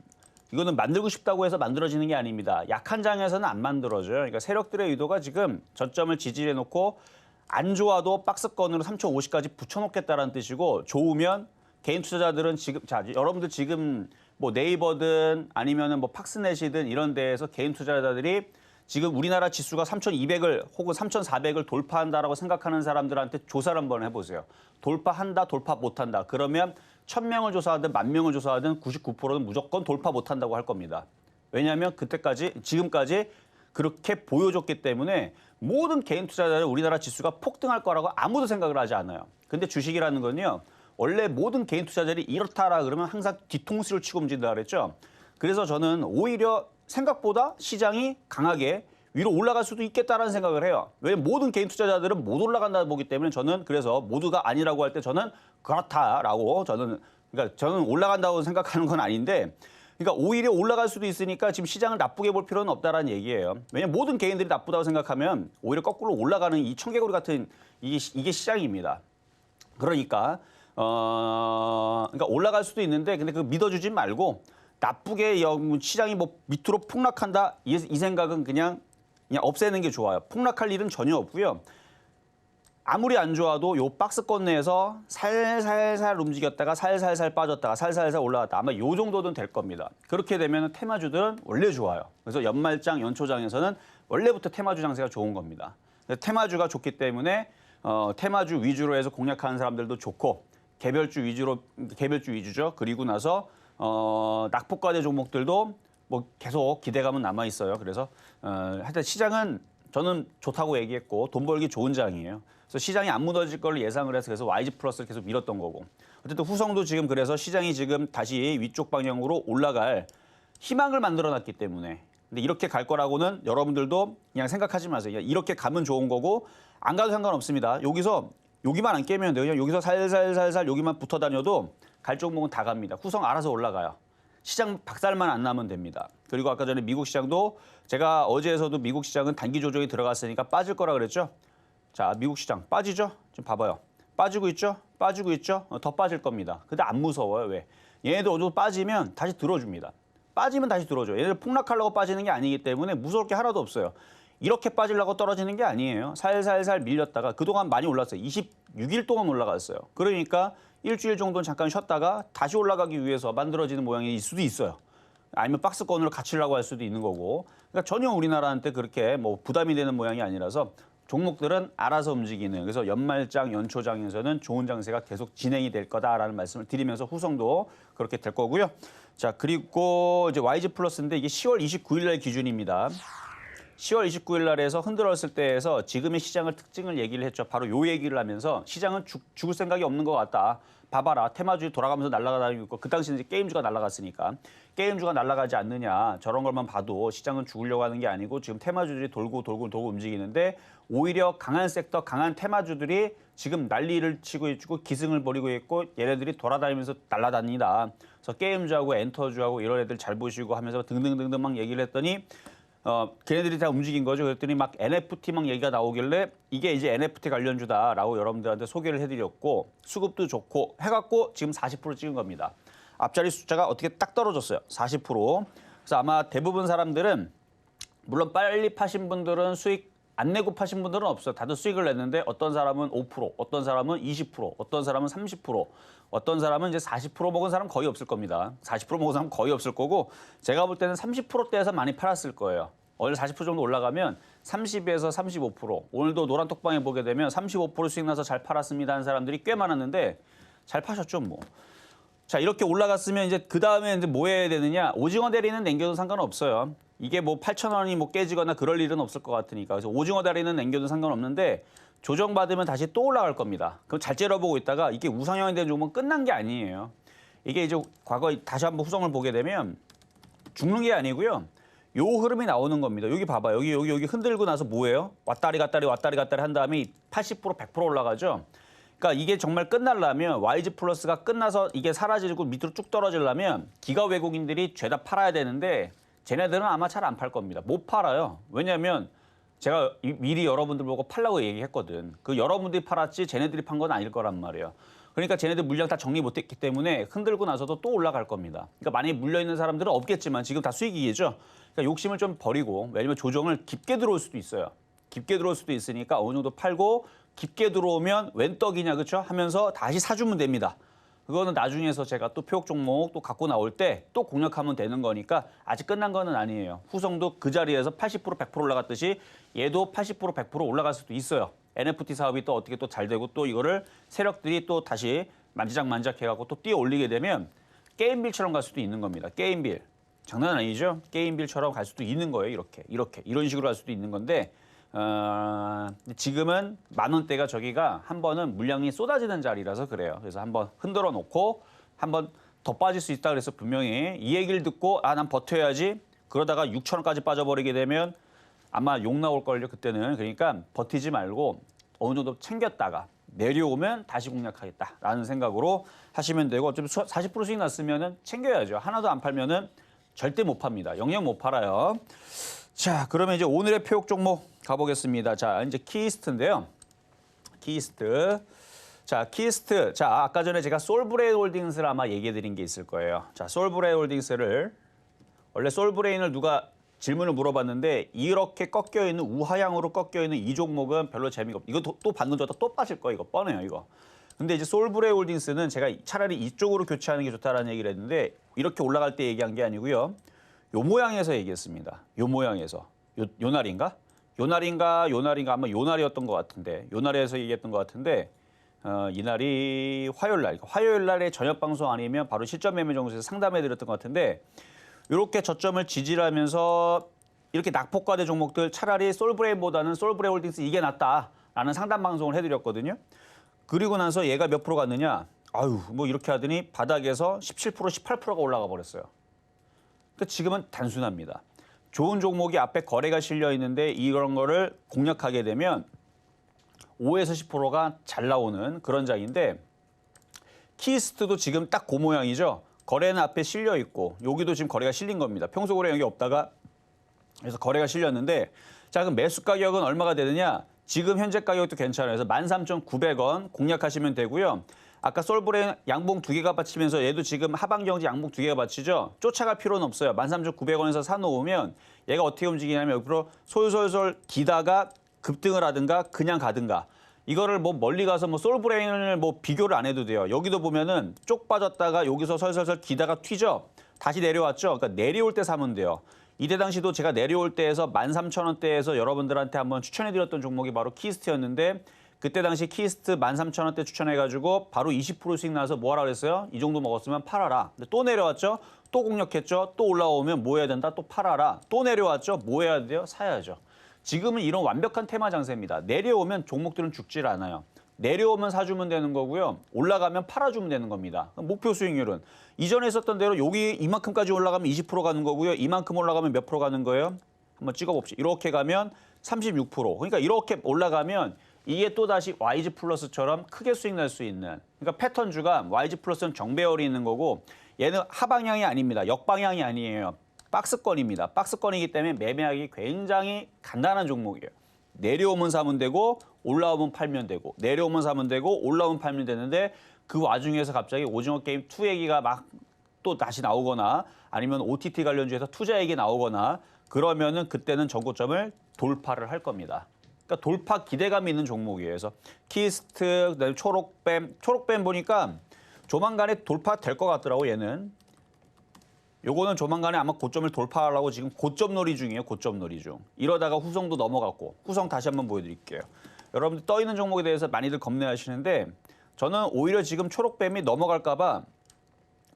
만들고 싶다고 해서 만들어지는 게 아닙니다. 약한 장에서는 안 만들어져요. 그러니까 세력들의 의도가 지금 저점을 지지해 놓고 안 좋아도 박스권으로 3,050까지 붙여놓겠다라는 뜻이고 좋으면 개인 투자자들은 지금 자 여러분들 지금 뭐 네이버든 아니면은 뭐 팍스넷이든 이런 데에서 개인 투자자들이 지금 우리나라 지수가 3,200을 혹은 3,400을 돌파한다라고 생각하는 사람들한테 조사를 한번 해보세요. 돌파한다, 돌파 못한다. 그러면 1,000명을 조사하든 10,000명을 조사하든 99%는 무조건 돌파 못한다고 할 겁니다. 왜냐하면 지금까지 그렇게 보여줬기 때문에 모든 개인 투자자들 우리나라 지수가 폭등할 거라고 아무도 생각을 하지 않아요. 근데 주식이라는 건요. 원래 모든 개인 투자자들이 이렇다라 그러면 항상 뒤통수를 치고 움직인다 그랬죠. 그래서 저는 오히려 생각보다 시장이 강하게 위로 올라갈 수도 있겠다라는 생각을 해요. 왜냐면 모든 개인 투자자들은 못 올라간다 보기 때문에 저는 그래서 모두가 아니라고 할 때 저는 그렇다라고 저는 올라간다고 생각하는 건 아닌데 그러니까 오히려 올라갈 수도 있으니까 지금 시장을 나쁘게 볼 필요는 없다라는 얘기예요. 왜냐면 모든 개인들이 나쁘다고 생각하면 오히려 거꾸로 올라가는 이 청개구리 같은 이게 시장입니다. 그러니까 올라갈 수도 있는데 근데 그 믿어주지 말고 나쁘게 시장이 뭐 밑으로 폭락한다 이 생각은 그냥 없애는 게 좋아요. 폭락할 일은 전혀 없고요. 아무리 안 좋아도 요 박스권 내에서 살살살 움직였다가 살살살 빠졌다가 살살살 올라갔다. 아마 요 정도는 될 겁니다. 그렇게 되면 테마주들은 원래 좋아요. 그래서 연말장, 연초장에서는 원래부터 테마주 장세가 좋은 겁니다. 테마주가 좋기 때문에 테마주 위주로 해서 공략하는 사람들도 좋고 개별주 위주죠. 그리고 나서 낙폭과대 종목들도 뭐 계속 기대감은 남아 있어요. 그래서 하여튼 시장은 저는 좋다고 얘기했고 돈 벌기 좋은 장이에요. 그래서 시장이 안 무너질 걸 예상을 해서 그래서 YG 플러스를 계속 밀었던 거고. 어쨌든 후성도 지금 그래서 시장이 지금 다시 위쪽 방향으로 올라갈 희망을 만들어놨기 때문에. 근데 이렇게 갈 거라고는 여러분들도 그냥 생각하지 마세요. 이렇게 가면 좋은 거고 안 가도 상관없습니다. 여기만 안 깨면 돼요. 그냥 여기서 살살살살 여기만 붙어 다녀도 갈 종목은 다 갑니다. 후성 알아서 올라가요. 시장 박살만 안 나면 됩니다. 그리고 아까 전에 미국 시장도 제가 어제에서도 미국 시장은 단기 조정이 들어갔으니까 빠질 거라 그랬죠. 자, 미국 시장 빠지죠? 지금 봐봐요. 빠지고 있죠? 더 빠질 겁니다. 근데 안 무서워요. 왜? 얘네들 어느 정도 빠지면 다시 들어줍니다. 빠지면 다시 들어줘요. 얘네들 폭락하려고 빠지는 게 아니기 때문에 무서울 게 하나도 없어요. 이렇게 빠지려고 떨어지는 게 아니에요. 살살살 밀렸다가 그동안 많이 올랐어요. 26일 동안 올라갔어요. 그러니까 일주일 정도는 잠깐 쉬었다가 다시 올라가기 위해서 만들어지는 모양일 수도 있어요. 아니면 박스권으로 갇히려고 할 수도 있는 거고. 그러니까 전혀 우리나라한테 그렇게 뭐 부담이 되는 모양이 아니라서 종목들은 알아서 움직이는 그래서 연말장, 연초장에서는 좋은 장세가 계속 진행이 될 거다라는 말씀을 드리면서 후성도 그렇게 될 거고요. 자, 그리고 이제 YG 플러스인데 이게 10월 29일 날 기준입니다. 10월 29일 날에서 흔들었을 때에서 지금의 시장을 특징을 얘기를 했죠. 바로 요 얘기를 하면서 시장은 죽을 생각이 없는 것 같다. 봐봐라. 테마주에 돌아가면서 날아다니고 있고 그 당시에 이제 게임주가 날아갔으니까 게임주가 날아가지 않느냐. 저런 것만 봐도 시장은 죽으려고 하는 게 아니고 지금 테마주들이 돌고 움직이는데 오히려 강한 섹터, 강한 테마주들이 지금 난리를 치고 있고 기승을 벌이고 있고 얘네들이 돌아다니면서 날아다니다. 그래서 게임주하고 엔터주하고 이런 애들 잘 보시고 하면서 등등등등 막 얘기를 했더니 걔네들이 다 움직인 거죠. 그랬더니 막 NFT 막 얘기가 나오길래 이게 이제 NFT 관련주다라고 여러분들한테 소개를 해드렸고 수급도 좋고 해갖고 지금 40% 찍은 겁니다. 앞자리 숫자가 어떻게 딱 떨어졌어요. 40%. 그래서 아마 대부분 사람들은 물론 빨리 파신 분들은 수익 안 내고 파신 분들은 없어요. 다들 수익을 냈는데 어떤 사람은 5%, 어떤 사람은 20%, 어떤 사람은 30%, 어떤 사람은 이제 40% 먹은 사람 거의 없을 겁니다. 40% 먹은 사람 거의 없을 거고 제가 볼 때는 30%대에서 많이 팔았을 거예요. 오늘 40% 정도 올라가면 30에서 35%. 오늘도 노란 톡방에 보게 되면 35% 수익 나서 잘 팔았습니다 하는 사람들이 꽤 많았는데 잘 파셨죠 뭐. 자, 이렇게 올라갔으면 이제 그 다음에 이제 뭐 해야 되느냐? 오징어 대리는 남겨도 상관없어요. 이게 뭐 8,000원이 뭐 깨지거나 그럴 일은 없을 것 같으니까. 그래서 오징어 다리는 남겨도 상관없는데 조정받으면 다시 또 올라갈 겁니다. 그럼 잘 째려보고 있다가 이게 우상향이 된 종목은 끝난 게 아니에요. 이게 이제 과거 다시 한번 후성을 보게 되면 죽는 게 아니고요. 요 흐름이 나오는 겁니다. 여기 봐봐. 여기 흔들고 나서 뭐예요? 왔다리 갔다리 한 다음에 80% 100% 올라가죠. 그러니까 이게 정말 끝나려면 YG 플러스가 끝나서 이게 사라지고 밑으로 쭉 떨어지려면 기가 외국인들이 죄다 팔아야 되는데 쟤네들은 아마 잘 안 팔 겁니다. 못 팔아요. 왜냐하면 제가 미리 여러분들 보고 팔라고 얘기했거든. 그 여러분들이 팔았지 쟤네들이 판 건 아닐 거란 말이에요. 그러니까 쟤네들 물량 다 정리 못했기 때문에 흔들고 나서도 또 올라갈 겁니다. 그러니까 많이 물려있는 사람들은 없겠지만 지금 다 수익이겠죠. 그러니까 욕심을 좀 버리고 왜냐면 조정을 깊게 들어올 수도 있어요. 깊게 들어올 수도 있으니까 어느 정도 팔고 깊게 들어오면 웬 떡이냐 그렇죠? 하면서 다시 사주면 됩니다. 그거는 나중에서 제가 또 표적 종목 또 갖고 나올 때 또 공략하면 되는 거니까 아직 끝난 거는 아니에요. 후성도 그 자리에서 80% 100% 올라갔듯이 얘도 80% 100% 올라갈 수도 있어요. NFT 사업이 또 어떻게 또 잘 되고 또 이거를 세력들이 또 다시 만지작 해갖고 또 뛰어 올리게 되면 게임빌처럼 갈 수도 있는 겁니다. 게임빌. 장난 아니죠? 게임빌처럼 갈 수도 있는 거예요. 이런 식으로 갈 수도 있는 건데 지금은 10,000원대가 저기가 한 번은 물량이 쏟아지는 자리라서 그래요. 그래서 한번 흔들어 놓고 한번 더 빠질 수 있다 그래서 분명히 이 얘기를 듣고 난 버텨야지 그러다가 6,000원까지 빠져버리게 되면 아마 욕 나올걸요 그때는. 그러니까 버티지 말고 어느 정도 챙겼다가 내려오면 다시 공략하겠다라는 생각으로 하시면 되고 어차피 40% 수익 났으면은 챙겨야죠. 하나도 안 팔면은 절대 못 팝니다. 영영 못 팔아요. 자, 그러면 이제 오늘의 표적 종목 가보겠습니다. 자, 이제 키스트인데요. 키스트. 자, 키스트. 자, 아까 전에 제가 솔브레인 홀딩스를 아마 얘기해 드린 게 있을 거예요. 자, 솔브레인 홀딩스를 원래 솔브레인을 누가 질문을 물어봤는데 이렇게 꺾여 있는 우하향으로 꺾여 있는 이 종목은 별로 재미가 없. 이거 또 받는 줄 알았다 또 빠질 거예요. 이거 뻔해요, 이거. 근데 이제 솔브레인 홀딩스는 제가 차라리 이쪽으로 교체하는 게 좋다라는 얘기를 했는데 이렇게 올라갈 때 얘기한 게 아니고요. 요 모양에서 얘기했습니다. 요 모양에서. 요 날인가? 요 날인가 아마 요 날이었던 것 같은데 요 날에서 얘기했던 것 같은데 이 날이 화요일 날에 저녁 방송 아니면 바로 실전 매매 정수에서 상담해 드렸던 것 같은데 이렇게 저점을 지지하면서 이렇게 낙폭과대 종목들 차라리 솔브레인보다는 솔브레인 홀딩스 이게 낫다라는 상담 방송을 해드렸거든요. 그리고 나서 얘가 몇 프로 갔느냐? 뭐 이렇게 하더니 바닥에서 17%, 18%가 올라가 버렸어요. 그러니까 지금은 단순합니다. 좋은 종목이 앞에 거래가 실려 있는데 이런 거를 공략하게 되면 5에서 10%가 잘 나오는 그런 장인데 키스트도 지금 딱 그 모양이죠. 거래는 앞에 실려 있고 여기도 지금 거래가 실린 겁니다. 평소 거래 여기 없다가 그래서 거래가 실렸는데 자, 그럼 매수 가격은 얼마가 되느냐? 지금 현재 가격도 괜찮아요. 그래서 13,900원 공략하시면 되고요. 아까 솔브레인 양봉 2개가 받치면서 얘도 지금 하방경제 양봉 2개가 받치죠. 쫓아갈 필요는 없어요. 13,900원에서 사놓으면 얘가 어떻게 움직이냐면 옆으로 솔솔솔 기다가 급등을 하든가 그냥 가든가. 이거를 뭐 멀리 가서 뭐 솔브레인을 뭐 비교를 안 해도 돼요. 여기도 보면은 쪽 빠졌다가 여기서 설설설 기다가 튀죠. 다시 내려왔죠. 그러니까 내려올 때 사면 돼요. 이때 당시도 제가 내려올 때에서 13,000원대에서 여러분들한테 한번 추천해드렸던 종목이 바로 키스트였는데 그때 당시 키스트 13,000원대 추천해가지고 바로 20% 수익 나서 뭐 하라 그랬어요? 이 정도 먹었으면 팔아라. 근데 또 내려왔죠? 또 공략했죠? 또 올라오면 뭐 해야 된다? 또 팔아라. 또 내려왔죠? 뭐 해야 돼요? 사야죠. 지금은 이런 완벽한 테마 장세입니다. 내려오면 종목들은 죽질 않아요. 내려오면 사주면 되는 거고요. 올라가면 팔아주면 되는 겁니다. 목표 수익률은 이전에 있었던 대로 여기 이만큼까지 올라가면 20% 가는 거고요. 이만큼 올라가면 몇 프로 가는 거예요? 한번 찍어봅시다. 이렇게 가면 36%. 그러니까 이렇게 올라가면 이게 또다시 YG 플러스처럼 크게 수익 날 수 있는 그러니까 패턴주가 YG 플러스는 정배열이 있는 거고 얘는 하방향이 아닙니다. 역방향이 아니에요. 박스권입니다. 박스권이기 때문에 매매하기 굉장히 간단한 종목이에요. 내려오면 사면 되고 올라오면 팔면 되고 내려오면 사면 되고 올라오면 팔면 되는데 그 와중에서 갑자기 오징어 게임 2 얘기가 막 또 다시 나오거나 아니면 OTT 관련주에서 투자 얘기 나오거나 그러면은 그때는 전고점을 돌파를 할 겁니다. 그러니까 돌파 기대감이 있는 종목이에요. 그래서 키스트, 그다음에 초록뱀 보니까 조만간에 돌파될 것 같더라고 얘는. 요거는 조만간에 아마 고점을 돌파하려고 지금 고점놀이 중이에요. 고점놀이 중. 이러다가 후성도 넘어갔고 후성 다시 한번 보여드릴게요. 여러분들 떠 있는 종목에 대해서 많이들 겁내하시는데 저는 오히려 지금 초록뱀이 넘어갈까 봐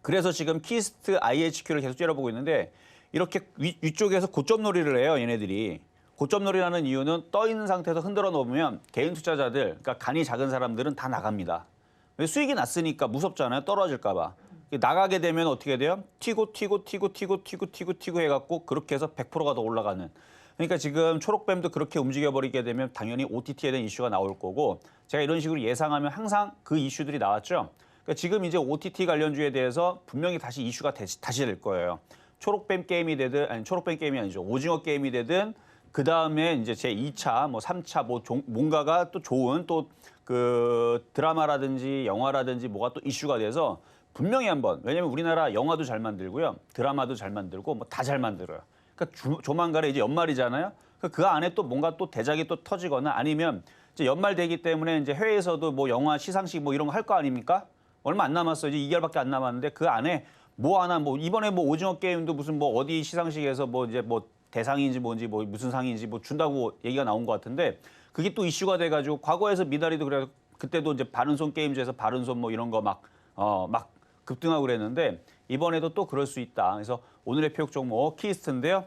그래서 지금 키스트 IHQ를 계속 째려보고 있는데 이렇게 위쪽에서 고점놀이를 해요. 얘네들이. 고점놀이라는 이유는 떠 있는 상태에서 흔들어 놓으면 개인 투자자들, 그러니까 간이 작은 사람들은 다 나갑니다. 수익이 났으니까 무섭잖아요. 떨어질까 봐. 나가게 되면 어떻게 돼요? 튀고 해갖고 그렇게 해서 100%가 더 올라가는. 그러니까 지금 초록뱀도 그렇게 움직여버리게 되면 당연히 OTT에 대한 이슈가 나올 거고 제가 이런 식으로 예상하면 항상 그 이슈들이 나왔죠. 그러니까 지금 이제 OTT 관련주에 대해서 분명히 다시 이슈가 다시 될 거예요. 초록뱀 게임이 되든 아니 초록뱀 게임이 아니죠. 오징어 게임이 되든 그 다음에 이제 제 2차, 뭐 3차, 뭔가가 또 좋은 또 그 드라마라든지 영화라든지 뭐가 또 이슈가 돼서 분명히 한번 왜냐면 우리나라 영화도 잘 만들고요, 드라마도 잘 만들고 뭐 다 잘 만들어요. 그러니까 조만간에 이제 연말이잖아요. 그 안에 또 뭔가 또 대작이 또 터지거나 아니면 이제 연말 되기 때문에 이제 해외에서도 뭐 영화 시상식 뭐 이런 거 할 거 아닙니까? 얼마 안 남았어요. 이제 2개월밖에 안 남았는데 그 안에 뭐 하나 뭐 이번에 뭐 오징어 게임도 무슨 뭐 어디 시상식에서 뭐 이제 뭐 대상인지 뭔지 뭐 무슨 상인지 뭐 준다고 얘기가 나온 것 같은데 그게 또 이슈가 돼가지고 과거에서 미나리도 그래서 그때도 이제 바른손 게임즈에서 바른손 뭐 이런 거 막 급등하고 그랬는데 이번에도 또 그럴 수 있다. 그래서 오늘의 표적 종목 키스트인데요.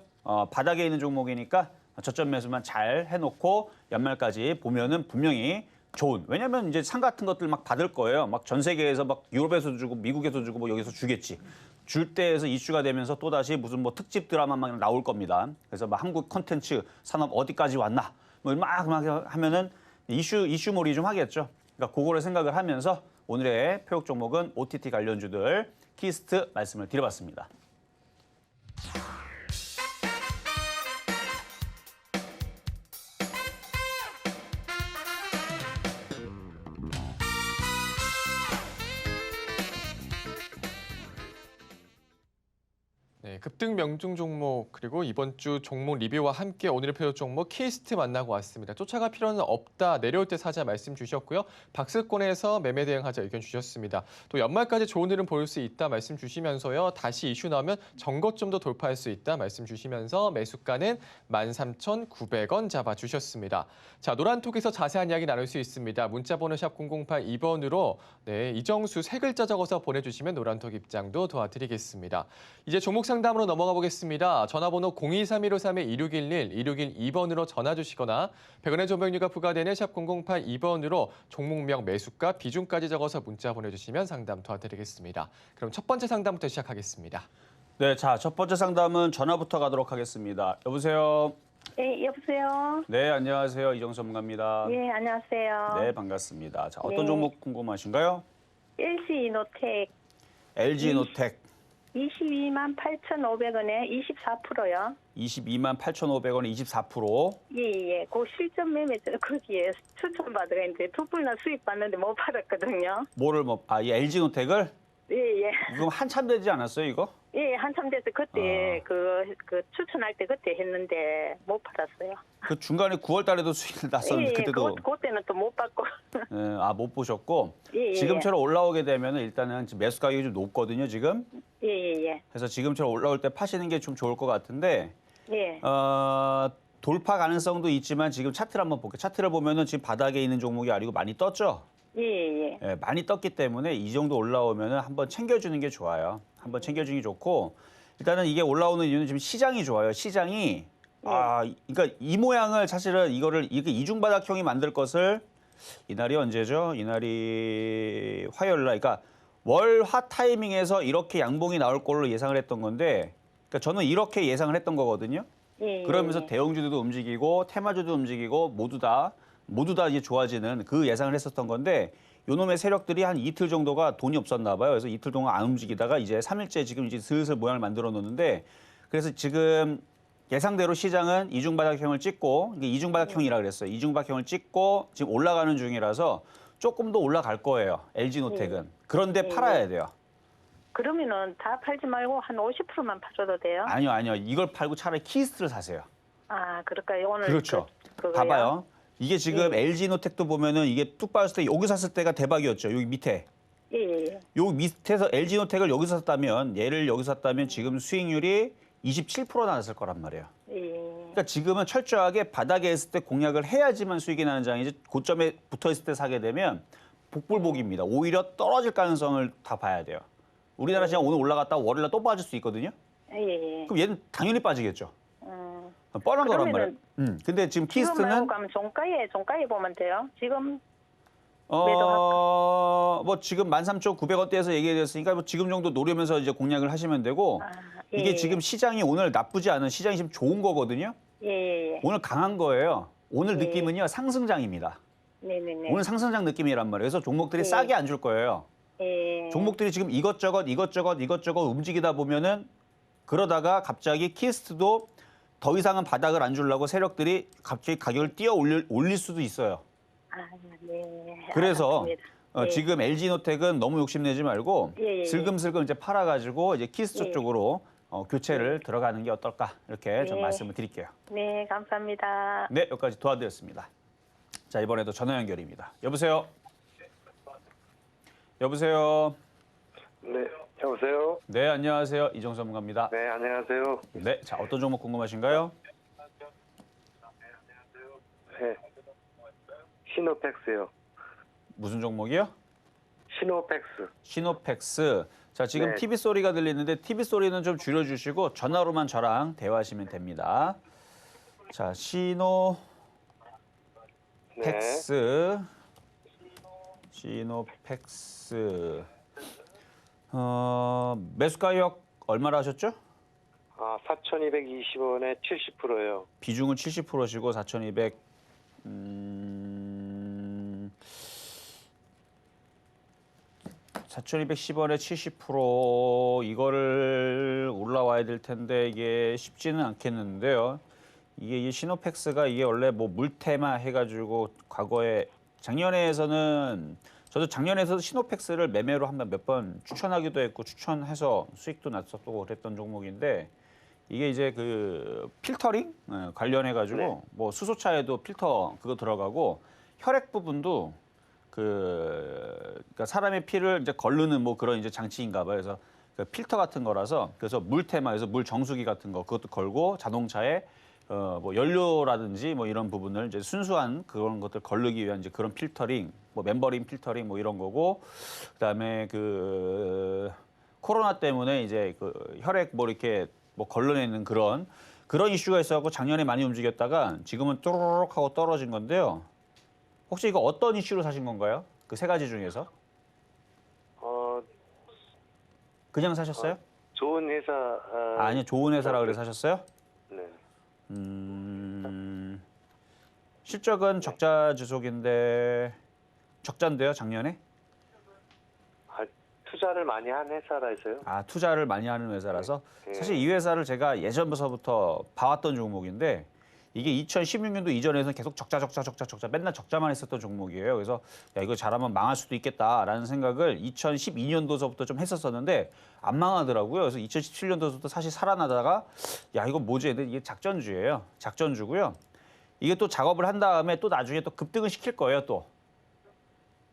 바닥에 있는 종목이니까 저점 매수만 잘 해놓고 연말까지 보면은 분명히 좋은. 왜냐면 이제 상 같은 것들 막 받을 거예요. 막 전 세계에서 막 유럽에서 주고 미국에서 주고 뭐 여기서 주겠지. 줄 때에서 이슈가 되면서 또 다시 무슨 뭐 특집 드라마 막 나올 겁니다. 그래서 막 한국 콘텐츠 산업 어디까지 왔나 뭐 막 하면은 이슈몰이 좀 하겠죠. 그러니까 그거를 생각을 하면서 오늘의 표적 종목은 OTT 관련주들 키스트 말씀을 드려봤습니다. 네, 급등 명중 종목 그리고 이번 주 종목 리뷰와 함께 오늘의 표적 종목 키스트 만나고 왔습니다. 쫓아갈 필요는 없다. 내려올 때 사자 말씀 주셨고요. 박스권에서 매매 대응하자 의견 주셨습니다. 또 연말까지 좋은 흐름 보일 수 있다 말씀 주시면서요. 다시 이슈 나오면 전고점도 돌파할 수 있다 말씀 주시면서 매수가는 13,900원 잡아주셨습니다. 자, 노란톡에서 자세한 이야기 나눌 수 있습니다. 문자번호 샵 0082번으로 네, 이정수 세 글자 적어서 보내주시면 노란톡 입장도 도와드리겠습니다. 이제 종목 상담으로 넘어가 보겠습니다. 전화번호 023153-2611, 2612번으로 전화 주시거나 100원의 조명료가 부과되는 샵 0082번으로 종목명, 매수가, 비중까지 적어서 문자 보내주시면 상담 도와드리겠습니다. 그럼 첫 번째 상담부터 시작하겠습니다. 네, 자, 첫 번째 상담은 전화부터 가도록 하겠습니다. 여보세요? 네, 여보세요? 네, 안녕하세요. 이정수 전문가입니다. 네, 안녕하세요. 네, 반갑습니다. 자, 어떤 네. 종목 궁금하신가요? LG 이노텍 LG노텍 228,500원에 24%요. 228,500원에 24%. 예. 그 실전 매매 거기에 추천받아가 있는데 두 분이나 수익 받는데 못 팔았거든요. 뭐를 이 LG노텍을? 예. 그럼 한참 되지 않았어요, 이거? 예, 한참 돼서 그때 그 추천할 때 그때 했는데 못 팔았어요. 그 중간에 9월 달에도 수익을 났었는데 그때도 그때는 또 못 받고. 못 보셨고 예. 지금처럼 올라오게 되면 일단은 매수 가격이 좀 높거든요, 지금. 예, 예, 예. 그래서 지금처럼 올라올 때 파시는 게 좀 좋을 것 같은데 예. 돌파 가능성도 있지만 지금 차트를 한번 볼게요. 차트를 보면은 지금 바닥에 있는 종목이 아니고 많이 떴죠. 예, 예. 예, 많이 떴기 때문에 이 정도 올라오면은 한번 챙겨주는 게 좋아요. 한번 챙겨주는 게 좋고 일단은 이게 올라오는 이유는 지금 시장이 좋아요. 시장이 그러니까 이 모양을 사실은 이게 이중바닥형이 만들 것을 이날이 언제죠? 이날이 화요일 날. 그러니까 월화 타이밍에서 이렇게 양봉이 나올 걸로 예상을 했던 건데, 그러니까 저는 이렇게 예상을 했던 거거든요. 예, 그러면서 예. 대형주들도 움직이고 테마주도 움직이고 모두 다 이제 좋아지는 그 예상을 했었던 건데 요놈의 세력들이 한 이틀 정도가 돈이 없었나 봐요. 그래서 이틀 동안 안 움직이다가 이제 3일째 지금 이제 슬슬 모양을 만들어 놓는데 그래서 지금 예상대로 시장은 이중바닥형을 찍고 이게 이중바닥형이라 그랬어요. 이중바닥형을 찍고 지금 올라가는 중이라서 조금 더 올라갈 거예요. LG노텍은. 그런데 팔아야 돼요. 그러면은 다 팔지 말고 한 50%만 팔아도 돼요? 아니요. 이걸 팔고 차라리 키스트를 사세요. 아, 그럴까요? 오늘 그렇죠. 그거요? 봐봐요. 이게 지금 LG노텍도 보면은 이게 뚝 빠졌을 때 여기 샀을 때가 대박이었죠. 여기 밑에. 예, 예. 요 밑에서 LG노텍을 여기서 샀다면 얘를 여기서 샀다면 지금 수익률이 27% 나왔을 거란 말이에요. 예. 그러니까 지금은 철저하게 바닥에 있을 때 공략을 해야지만 수익이 나는 장이지 고점에 붙어 있을 때 사게 되면 복불복입니다. 오히려 떨어질 가능성을 다 봐야 돼요. 우리나라 시장 오늘 올라갔다 월요일날 또 빠질 수 있거든요. 예, 예. 그럼 얘는 당연히 빠지겠죠. 뻔한 거란 말이에요. 근데 지금 지금 말고 키스트는 가면 종가에 보면 돼요. 지금 뭐 지금 13,900원대에서 얘기해드렸으니까 뭐 지금 정도 노리면서 이제 공략을 하시면 되고 예, 이게 예. 지금 시장이 오늘 나쁘지 않은 시장이 지금 좋은 거거든요. 예, 예, 예. 오늘 강한 거예요. 오늘 느낌은요 상승장입니다. 네네네. 오늘 상승장 느낌이란 말이에요. 그래서 종목들이 네. 싸게 안 줄 거예요. 예. 종목들이 지금 이것저것 움직이다 보면은 그러다가 갑자기 키스트도 더 이상은 바닥을 안 주려고 세력들이 갑자기 가격을 띄어 올릴 수도 있어요. 아, 네. 그래서 알았습니다. 예. 지금 LG노텍은 너무 욕심내지 말고 예, 예. 슬금슬금 이제 팔아가지고 이제 키스트 예. 쪽으로 교체를 들어가는 게 어떨까 이렇게 좀 예. 말씀을 드릴게요. 네, 감사합니다. 네, 여기까지 도와드렸습니다. 자, 이번에도 전화 연결입니다. 여보세요? 여보세요? 네, 여보세요? 네, 안녕하세요. 이정수 전문가입니다. 네, 안녕하세요. 네, 자, 어떤 종목 궁금하신가요? 네. 시노팩스요. 무슨 종목이요? 시노팩스. 시노팩스. 자, 지금 네. TV 소리가 들리는데 TV 소리는 좀 줄여주시고 전화로만 저랑 대화하시면 됩니다. 자, 시노팩스. 시노팩스. 매수 가격 얼마나 하셨죠? 아, 4,220원에 70%예요. 비중은 70%시고 4,200. 4,210원에 70% 이거를 올라와야 될 텐데 이게 쉽지는 않겠는데요. 이게 이 시노팩스가 이게 원래 뭐 물테마 해가지고 과거에 작년에서는 저도 작년에도 시노팩스를 매매로 한번 몇 번 추천하기도 했고 추천해서 수익도 났었고 그랬던 종목인데 이게 이제 그 필터링 관련해가지고 네. 뭐 수소차에도 필터 그거 들어가고 혈액 부분도 그러니까 사람의 피를 이제 걸르는 뭐 그런 이제 장치인가 봐요. 그래서 그 필터 같은 거라서 그래서 물 테마에서 물 정수기 같은 거 그것도 걸고 자동차에 뭐 연료라든지 뭐 이런 부분을 이제 순수한 그런 것들 걸르기 위한 이제 그런 필터링, 뭐 멤버린 필터링 뭐 이런 거고 그다음에 그 코로나 때문에 이제 그 혈액 뭐 이렇게 뭐 걸러내는 그런 이슈가 있어갖고 작년에 많이 움직였다가 지금은 또르륵 하고 떨어진 건데요. 혹시 이거 어떤 이슈로 사신 건가요? 그 세 가지 중에서? 그냥 사셨어요? 좋은 회사. 아니요, 좋은 회사라 그래서 사셨어요? 네. 실적은 적자 지속인데 적자인데요, 작년에? 아, 투자를 많이 한 회사라서요. 아, 투자를 많이 하는 회사라서 네. 사실 이 회사를 제가 예전부터 봐왔던 종목인데 이게 2016년도 이전에서는 계속 적자 맨날 적자만 했었던 종목이에요. 그래서 야, 이거 잘하면 망할 수도 있겠다라는 생각을 2012년도서부터 좀 했었었는데 안 망하더라고요. 그래서 2017년도부터 사실 살아나다가 야, 이거 뭐지? 이게 작전주예요. 작전주고요. 이게 또 작업을 한 다음에 또 나중에 또 급등을 시킬 거예요, 또.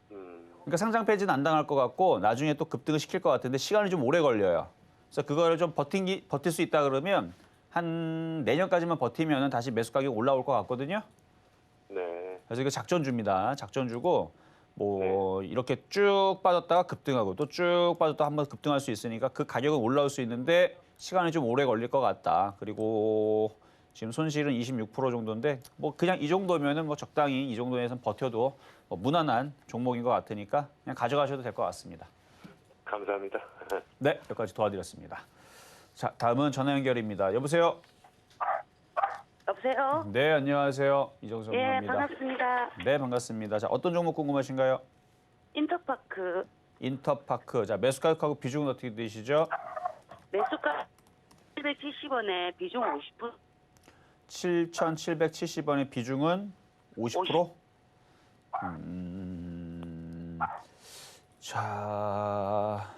그러니까 상장 폐지는 안 당할 것 같고 나중에 또 급등을 시킬 것 같은데 시간이 좀 오래 걸려요. 그래서 그거를 좀 버틸 수 있다 그러면 한 내년까지만 버티면 다시 매수 가격 올라올 것 같거든요. 네. 그래서 이거 작전주입니다. 작전주고 뭐 이렇게 쭉 빠졌다가 급등하고 또 쭉 빠졌다가 한번 급등할 수 있으니까 그 가격은 올라올 수 있는데 시간이 좀 오래 걸릴 것 같다. 그리고 지금 손실은 26% 정도인데 뭐 그냥 이 정도면은 뭐 적당히 이 정도에선 버텨도 뭐 무난한 종목인 것 같으니까 그냥 가져가셔도 될 것 같습니다. 감사합니다. 네, 여기까지 도와드렸습니다. 자, 다음은 전화 연결입니다. 여보세요? 여보세요? 네, 안녕하세요. 이정수 예, 전문가입니다. 반갑습니다. 네, 반갑습니다. 자, 어떤 종목 궁금하신가요? 인터파크 인터파크. 자, 매수 가격하고 비중은 어떻게 되시죠? 매수가 770원에 비중 50%. 7,770원의 비중은 50%? 자,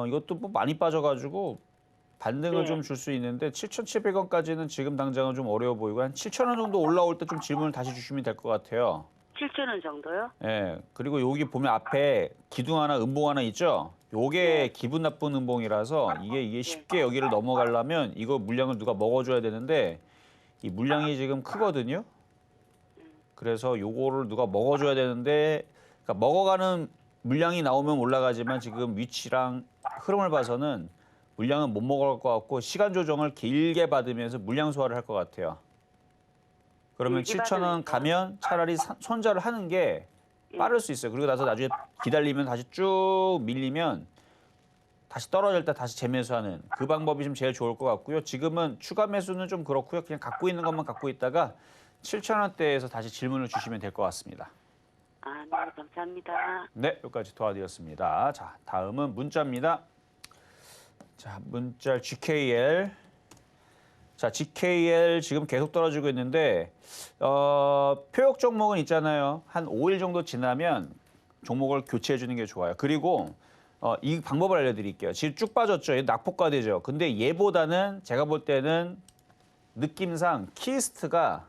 이것도 뭐 많이 빠져가지고 반등을 네. 좀 줄 수 있는데 7,700원까지는 지금 당장은 좀 어려워 보이고 한 7,000원 정도 올라올 때 좀 질문을 다시 주시면 될 것 같아요. 7,000원 정도요? 예. 그리고 여기 보면 앞에 기둥 하나, 음봉 하나 있죠? 요게 기분 나쁜 음봉이라서 이게 쉽게 여기를 넘어가려면 이거 물량을 누가 먹어줘야 되는데 이 물량이 지금 크거든요. 그래서 요거를 누가 먹어줘야 되는데 그러니까 먹어가는 물량이 나오면 올라가지만 지금 위치랑 흐름을 봐서는 물량은 못 먹을 것 같고 시간 조정을 길게 받으면서 물량 소화를 할 것 같아요. 그러면 길게 7,000원 받으니까. 가면 차라리 손절을 하는 게 빠를 수 있어요. 그리고 나서 나중에 기다리면 다시 쭉 밀리면 다시 떨어질 때 다시 재매수하는 그 방법이 좀 제일 좋을 것 같고요. 지금은 추가 매수는 좀 그렇고요. 그냥 갖고 있는 것만 갖고 있다가 7,000원대에서 다시 질문을 주시면 될 것 같습니다. 아, 네, 감사합니다. 네, 여기까지 도와드렸습니다. 자, 다음은 문자입니다. 자, 문자 GKL. 자, GKL 지금 계속 떨어지고 있는데 표역 종목은 있잖아요. 한 5일 정도 지나면 종목을 교체해 주는 게 좋아요. 그리고 이 방법을 알려드릴게요. 지금 쭉 빠졌죠. 낙폭과 되죠. 근데 얘보다는 제가 볼 때는 느낌상 키스트가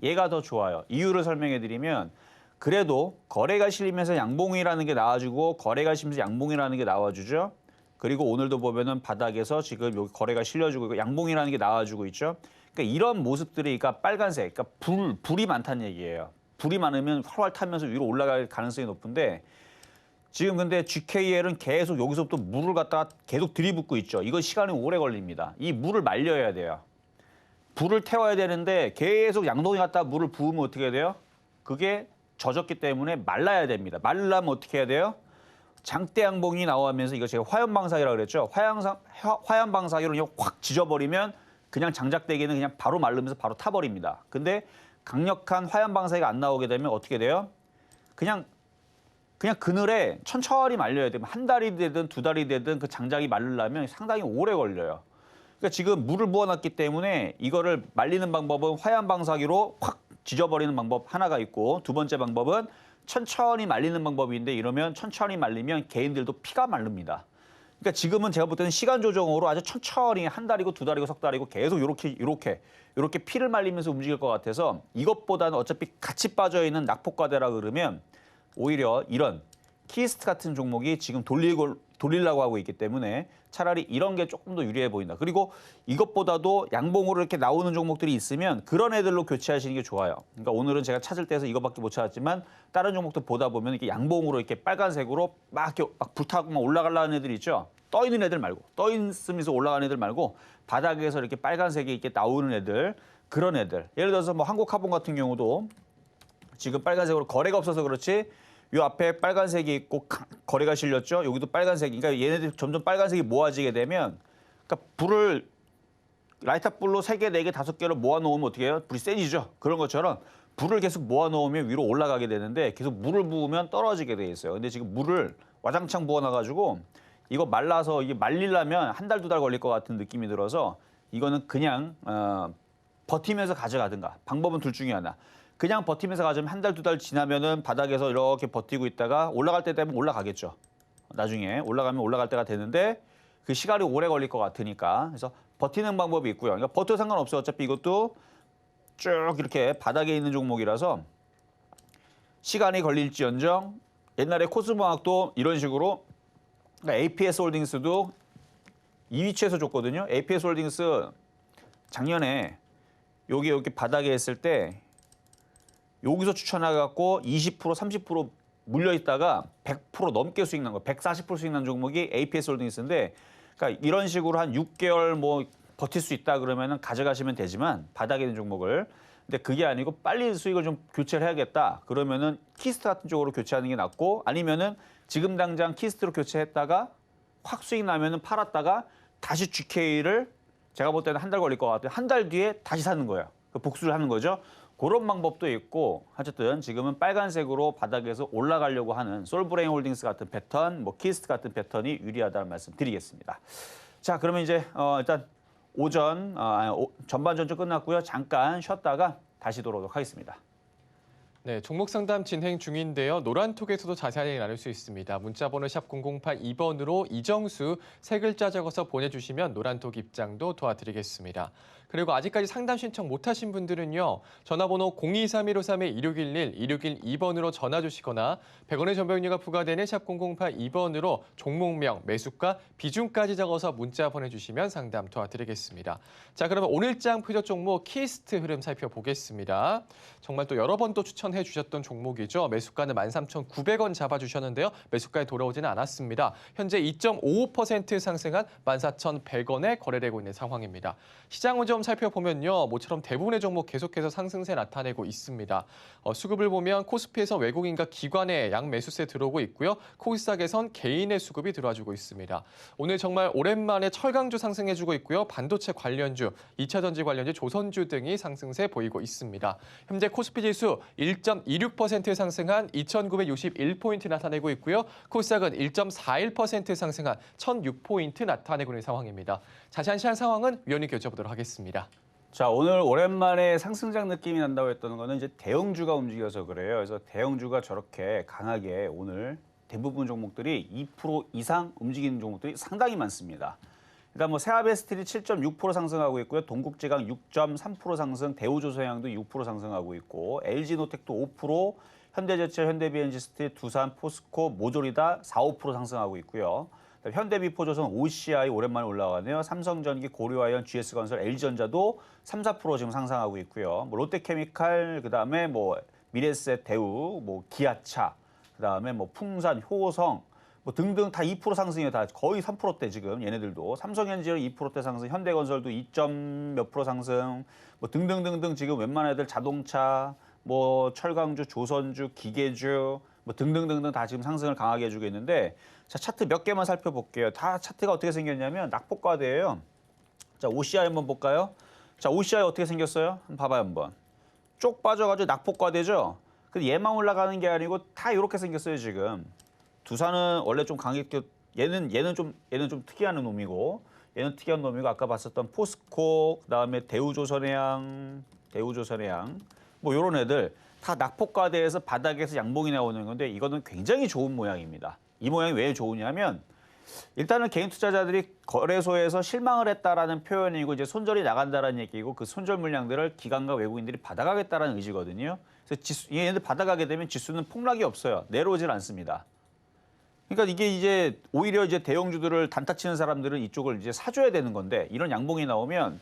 얘가 더 좋아요. 이유를 설명해 드리면 그래도 거래가 실리면서 양봉이라는 게 나와주고 거래가 실리면서 양봉이라는 게 나와주죠. 그리고 오늘도 보면은 바닥에서 지금 여기 거래가 실려주고 있고 양봉이라는 게 나와주고 있죠. 그러니까 이런 모습들이 그러니까 빨간색, 그러니까 불이 많다는 얘기예요. 불이 많으면 활활 타면서 위로 올라갈 가능성이 높은데 지금 근데 GKL은 계속 여기서부터 물을 갖다가 계속 들이붓고 있죠. 이거 시간이 오래 걸립니다. 이 물을 말려야 돼요. 불을 태워야 되는데 계속 양동이 갖다가 물을 부으면 어떻게 돼요? 그게 젖었기 때문에 말라야 됩니다. 말르려면 어떻게 해야 돼요? 장대 양봉이 나오면서 이거 제가 화염방사기라고 그랬죠. 화염방사기로 확 지져버리면 그냥 장작대기는 그냥 바로 마르면서 바로 타버립니다. 근데 강력한 화염방사기가 안 나오게 되면 어떻게 돼요? 그냥 그늘에 천천히 말려야 돼요. 한 달이 되든 두 달이 되든 그 장작이 마르려면 상당히 오래 걸려요. 그러니까 지금 물을 부어놨기 때문에 이거를 말리는 방법은 화염방사기로 확 지져버리는 방법 하나가 있고 두 번째 방법은 천천히 말리는 방법인데 이러면 천천히 말리면 개인들도 피가 마릅니다. 그러니까 지금은 제가 볼 때는 시간 조정으로 아주 천천히 한 달이고 두 달이고 석 달이고 계속 이렇게 피를 말리면서 움직일 것 같아서 이것보다는 어차피 같이 빠져있는 낙폭과대라 그러면 오히려 이런 키스트 같은 종목이 지금 돌리려고 하고 있기 때문에 차라리 이런 게 조금 더 유리해 보인다. 그리고 이것보다도 양봉으로 이렇게 나오는 종목들이 있으면 그런 애들로 교체하시는 게 좋아요. 그러니까 오늘은 제가 찾을 때에서 이거밖에 못 찾았지만 다른 종목들 보다 보면 이렇게 양봉으로 이렇게 빨간색으로 막 불타고 막 올라가려는 애들 있죠. 떠 있는 애들 말고 떠 있으면서 올라가는 애들 말고 바닥에서 이렇게 빨간색이 이렇게 나오는 애들 그런 애들. 예를 들어서 뭐 한국화본 같은 경우도 지금 빨간색으로 거래가 없어서 그렇지 요 앞에 빨간색이 있고 거래가 실렸죠. 여기도 빨간색이. 그러니까 얘네들이 점점 빨간색이 모아지게 되면 그러니까 불을 라이터 불로 3개, 4개, 5개를 모아놓으면 어떻게 해요? 불이 세지죠. 그런 것처럼 불을 계속 모아놓으면 위로 올라가게 되는데 계속 물을 부으면 떨어지게 돼 있어요. 근데 지금 물을 와장창 부어놔가지고 이거 말라서 이게 말리려면 한 달, 두 달 걸릴 것 같은 느낌이 들어서 이거는 그냥 버티면서 가져가든가 방법은 둘 중에 하나. 그냥 버티면서 가자면 한 달, 두 달 지나면은 바닥에서 이렇게 버티고 있다가 올라갈 때 되면 올라가겠죠. 나중에 올라가면 올라갈 때가 되는데 그 시간이 오래 걸릴 것 같으니까. 그래서 버티는 방법이 있고요. 그러니까 버텨 상관없어요. 어차피 이것도 쭉 이렇게 바닥에 있는 종목이라서 시간이 걸릴지언정 옛날에 코스모학도 이런 식으로 그러니까 APS 홀딩스도 이 위치에서 줬거든요. APS 홀딩스 작년에 여기 바닥에 했을 때 여기서 추천해갖고 20% 30% 물려 있다가 100% 넘게 수익 난 거, 140% 수익 난 종목이 APS 홀딩스인데, 그러니까 이런 식으로 한 6개월 뭐 버틸 수 있다 그러면은 가져가시면 되지만 바닥에 있는 종목을. 근데 그게 아니고 빨리 수익을 좀 교체를 해야겠다. 그러면은 키스트 같은 쪽으로 교체하는 게 낫고, 아니면은 지금 당장 키스트로 교체했다가 확 수익 나면은 팔았다가 다시 GK를 제가 볼 때는 한 달 걸릴 것 같아요. 한 달 뒤에 다시 사는 거예요. 복수를 하는 거죠. 그런 방법도 있고, 어쨌든 지금은 빨간색으로 바닥에서 올라가려고 하는 솔브레인 홀딩스 같은 패턴, 뭐 키스트 같은 패턴이 유리하다는 말씀 드리겠습니다. 자, 그러면 이제 일단 오전 전반전좀 끝났고요. 잠깐 쉬었다가 다시 돌아오도록 하겠습니다. 네, 종목 상담 진행 중인데요. 노란톡에서도 자세히 나눌 수 있습니다. 문자번호 샵 0082번으로 이정수 세 글자 적어서 보내주시면 노란톡 입장도 도와드리겠습니다. 그리고 아직까지 상담 신청 못하신 분들은요. 전화번호 023153-2611, 2612번으로 전화 주시거나 100원의 전병료가 부과되는 샵 0082번으로 종목명, 매수가, 비중까지 적어서 문자 보내주시면 상담 도와드리겠습니다. 자, 그러면 오늘장 표적 종목 키스트 흐름 살펴보겠습니다. 정말 또 여러 번 또 추천해 주셨던 종목이죠. 매수가는 13,900원 잡아주셨는데요. 매수가에 돌아오지는 않았습니다. 현재 2.55% 상승한 14,100원에 거래되고 있는 상황입니다. 시장을 좀 살펴보면요. 모처럼 대부분의 종목 계속해서 상승세 나타내고 있습니다. 수급을 보면 코스피에서 외국인과 기관의 양매수세 들어오고 있고요. 코스닥에선 개인의 수급이 들어와주고 있습니다. 오늘 정말 오랜만에 철강주 상승해주고 있고요. 반도체 관련주, 2차전지 관련주, 조선주 등이 상승세 보이고 있습니다. 현재 코스피 지수 1.26% 상승한 2,961포인트 나타내고 있고요. 코스닥은 1.41% 상승한 1,006포인트 나타내고 있는 상황입니다. 자세한 시장 상황은 위원님께 여쭤보도록 하겠습니다. 자, 오늘 오랜만에 상승장 느낌이 난다고 했던 거는 이제 대형주가 움직여서 그래요. 그래서 대형주가 저렇게 강하게 오늘 대부분 종목들이 2% 이상 움직이는 종목들이 상당히 많습니다. 일단 뭐 세아베스틸이 7.6% 상승하고 있고요. 동국제강 6.3% 상승, 대우조선해양도 6% 상승하고 있고, LG노텍도 5%, 현대제철, 현대비엔지스틸, 두산, 포스코, 모조리다 4, 5% 상승하고 있고요. 현대비포조선, OCI 오랜만에 올라가네요. 삼성전기, 고려아연, GS건설, LG전자도 3, 4% 지금 상승하고 있고요. 뭐 롯데케미칼, 그다음에 뭐 미래에셋, 대우, 뭐 기아차, 그다음에 뭐 풍산, 효성 뭐 등등 다 2% 상승이에요. 다 거의 3%대 지금 얘네들도. 삼성엔지어 2%대 상승, 현대건설도 2몇 % 상승, 뭐 등등등등 지금 웬만한 애들 자동차, 뭐 철강주, 조선주, 기계주 뭐 등등등등 다 지금 상승을 강하게 해주고 있는데, 자, 차트 몇 개만 살펴볼게요. 다 차트가 어떻게 생겼냐면 낙폭과대예요. 자, OCI 한번 볼까요? 자, OCI 어떻게 생겼어요? 한번 봐봐요, 한번. 쪽 빠져가지고 낙폭과대죠. 근데 얘만 올라가는 게 아니고 다 이렇게 생겼어요, 지금. 두산은 원래 좀 강했게, 얘는 좀 특이한 놈이고, 얘는 특이한 놈이고, 아까 봤었던 포스코, 그다음에 대우조선해양 뭐 이런 애들 다 낙폭과대에서 바닥에서 양봉이 나오는 건데, 이거는 굉장히 좋은 모양입니다. 이 모양이 왜 좋으냐면, 일단은 개인 투자자들이 거래소에서 실망을 했다라는 표현이고, 이제 손절이 나간다라는 얘기고, 그 손절 물량들을 기관과 외국인들이 받아가겠다라는 의지거든요. 그래서 얘네들 받아가게 되면 지수는 폭락이 없어요. 내려오질 않습니다. 그러니까 이게 이제 오히려 이제 대형주들을 단타 치는 사람들은 이쪽을 이제 사줘야 되는 건데, 이런 양봉이 나오면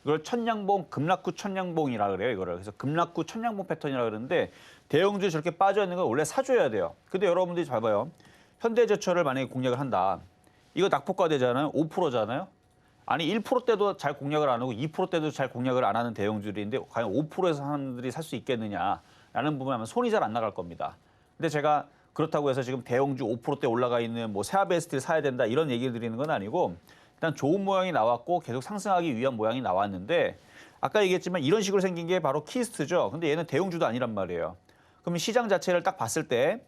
이걸 천양봉, 급락후 천양봉이라 그래요, 이거를. 그래서 급락후 천양봉 패턴이라 그러는데, 대형주에 저렇게 빠져 있는 건 원래 사줘야 돼요. 근데 여러분들이 봐봐요. 현대제철을 만약에 공략을 한다. 이거 낙폭과대잖아요. 5%잖아요. 아니 1%대도 잘 공략을 안 하고 2%대도 잘 공략을 안 하는 대형주들인데, 과연 5%에서 사람들이 살 수 있겠느냐라는 부분에 아마 손이 잘 안 나갈 겁니다. 근데 제가 그렇다고 해서 지금 대형주 5%대 올라가 있는 뭐 세아베스틸 사야 된다 이런 얘기를 드리는 건 아니고, 일단 좋은 모양이 나왔고 계속 상승하기 위한 모양이 나왔는데, 아까 얘기했지만 이런 식으로 생긴 게 바로 키스트죠. 근데 얘는 대형주도 아니란 말이에요. 그럼 시장 자체를 딱 봤을 때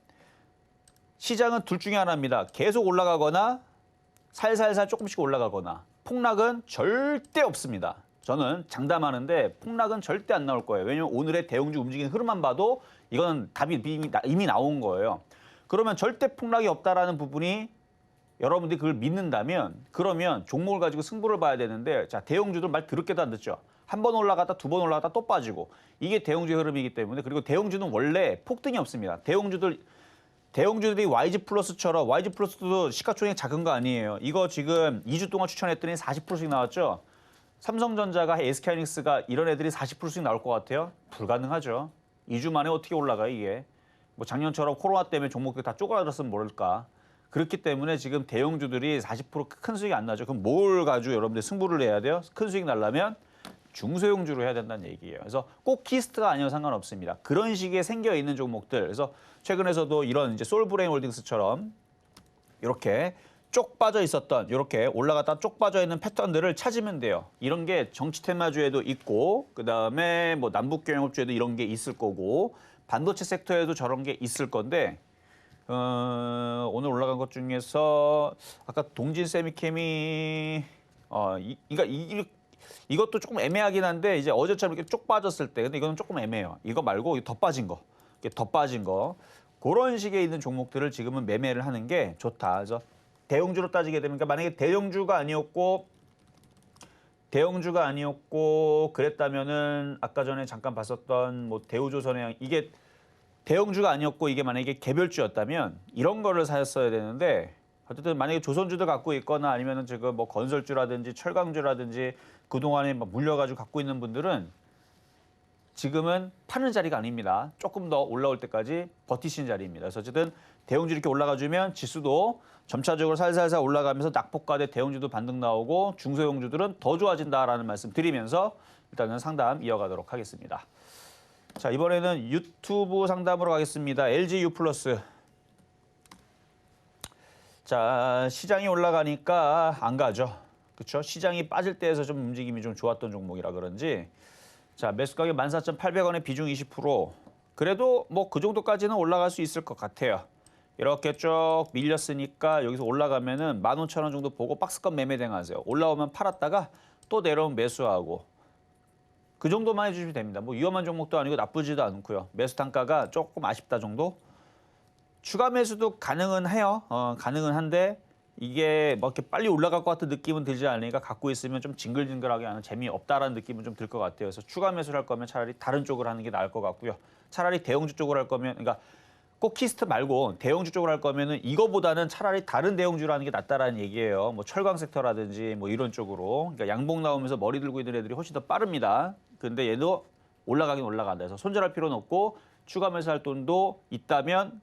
시장은 둘 중에 하나입니다. 계속 올라가거나 살살살 조금씩 올라가거나, 폭락은 절대 없습니다. 저는 장담하는데 폭락은 절대 안 나올 거예요. 왜냐면 오늘의 대형주 움직이는 흐름만 봐도 이건 답이 이미 나온 거예요. 그러면 절대 폭락이 없다라는 부분이 여러분들이 그걸 믿는다면, 그러면 종목을 가지고 승부를 봐야 되는데, 자, 대형주들 말 더럽게도 안 듣죠. 한 번 올라갔다 두 번 올라갔다 또 빠지고, 이게 대형주의 흐름이기 때문에. 그리고 대형주는 원래 폭등이 없습니다. 대형주들 대형주들이 YG 플러스처럼 YG 플러스도 시가총액 작은 거 아니에요. 이거 지금 2주 동안 추천했더니 40%씩 나왔죠. 삼성전자가 SK하이닉스가 이런 애들이 40%씩 나올 것 같아요? 불가능하죠. 2주 만에 어떻게 올라가요 이게. 뭐 작년처럼 코로나 때문에 종목들이 다 쪼그라들었으면 모를까. 그렇기 때문에 지금 대형주들이 40%큰 수익이 안 나죠. 그럼 뭘 가지고 여러분들 승부를 해야 돼요? 큰 수익 나려면 중소형주로 해야 된다는 얘기예요. 그래서 꼭 키스트가 아니어도 상관없습니다. 그런 식의 생겨 있는 종목들. 그래서 최근에서도 이런 이제 솔브레인 홀딩스처럼 이렇게 쪽 빠져 있었던 이렇게 올라갔다 쪽 빠져 있는 패턴들을 찾으면 돼요. 이런 게 정치 테마주에도 있고 그다음에 뭐 남북 경협주에도 이런 게 있을 거고 반도체 섹터에도 저런 게 있을 건데 오늘 올라간 것 중에서 아까 동진 세미캠이 이것도 조금 애매하긴 한데 이제 어제처럼 이렇게 쪽 빠졌을 때 근데 이거는 조금 애매해요. 이거 말고 더 빠진 거. 더 빠진 거. 그런 식의 있는 종목들을 지금은 매매를 하는 게 좋다. 그래서 대형주로 따지게 되면 만약에 대형주가 아니었고 그랬다면은 아까 전에 잠깐 봤었던 뭐 대우조선해양 이게 대형주가 아니었고 이게 만약에 개별주였다면 이런 거를 사셨어야 되는데 어쨌든 만약에 조선주도 갖고 있거나 아니면은 지금 뭐 건설주라든지 철강주라든지 그동안에 막 물려가지고 갖고 있는 분들은 지금은 파는 자리가 아닙니다. 조금 더 올라올 때까지 버티시는 자리입니다. 그래서 어쨌든 대형주 이렇게 올라가주면 지수도 점차적으로 살살살 올라가면서 낙폭과대 대형주도 반등 나오고 중소형주들은 더 좋아진다라는 말씀 드리면서 일단은 상담 이어가도록 하겠습니다. 자, 이번에는 유튜브 상담으로 가겠습니다. LG U+. 자, 시장이 올라가니까 안 가죠. 그렇죠? 시장이 빠질 때에서 좀 움직임이 좀 좋았던 종목이라 그런지 자, 매수 가격 14,800원에 비중 20%. 그래도 뭐 그 정도까지는 올라갈 수 있을 것 같아요. 이렇게 쭉 밀렸으니까 여기서 올라가면은 15,000원 정도 보고 박스권 매매 대응하세요. 올라오면 팔았다가 또 내려오면 매수하고. 그 정도만 해주시면 됩니다. 뭐 위험한 종목도 아니고 나쁘지도 않고요. 매수 단가가 조금 아쉽다 정도. 추가 매수도 가능은 해요. 가능은 한데 이게 뭐 이렇게 빨리 올라갈 것 같은 느낌은 들지 않으니까 갖고 있으면 좀 징글징글하게 하는 재미없다라는 느낌은 좀 들 것 같아요. 그래서 추가 매수를 할 거면 차라리 다른 쪽을 하는 게 나을 것 같고요. 차라리 대형주 쪽으로 할 거면 그러니까 꼭 키스트 말고 대형주 쪽으로 할 거면은 이거보다는 차라리 다른 대형주를 하는 게 낫다라는 얘기예요. 뭐 철강 섹터라든지 뭐 이런 쪽으로. 그러니까 양봉 나오면서 머리 들고 있는 애들이 훨씬 더 빠릅니다. 근데 얘도 올라가긴 올라간다. 그래서 손절할 필요는 없고 추가 매수할 돈도 있다면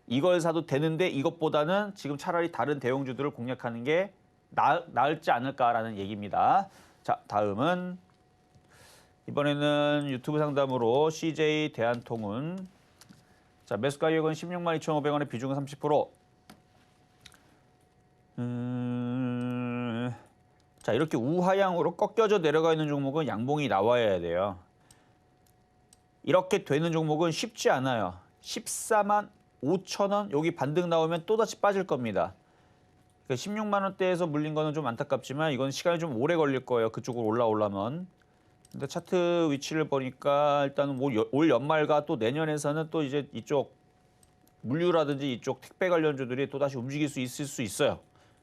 이걸 사도 되는데 이것보다는 지금 차라리 다른 대형주들을 공략하는 게 나을지 않을까라는 얘기입니다. 자, 다음은 이번에는 유튜브 상담으로 CJ 대한통운. 자, 매수 가격은 162,500원에 비중은 30%. 자, 이렇게 우하향으로 꺾여져 내려가 있는 종목은 양봉이 나와야 돼요. 이렇게 되는 종목은 쉽지 않아요. 145,000원 여기 반등 나오면 또다시 빠질 겁니다. 그러니까 16만 원대에서 물린 거는 좀 안타깝지만 이건 시간이 좀 오래 걸릴 거예요. 그쪽으로 올라오려면. 근데 차트 위치를 보니까 일단 올 연말과 또 내년에서는 또 이제 이쪽 물류라든지 이쪽 택배 관련주들이 또다시 움직일 수 있을 수 있어요.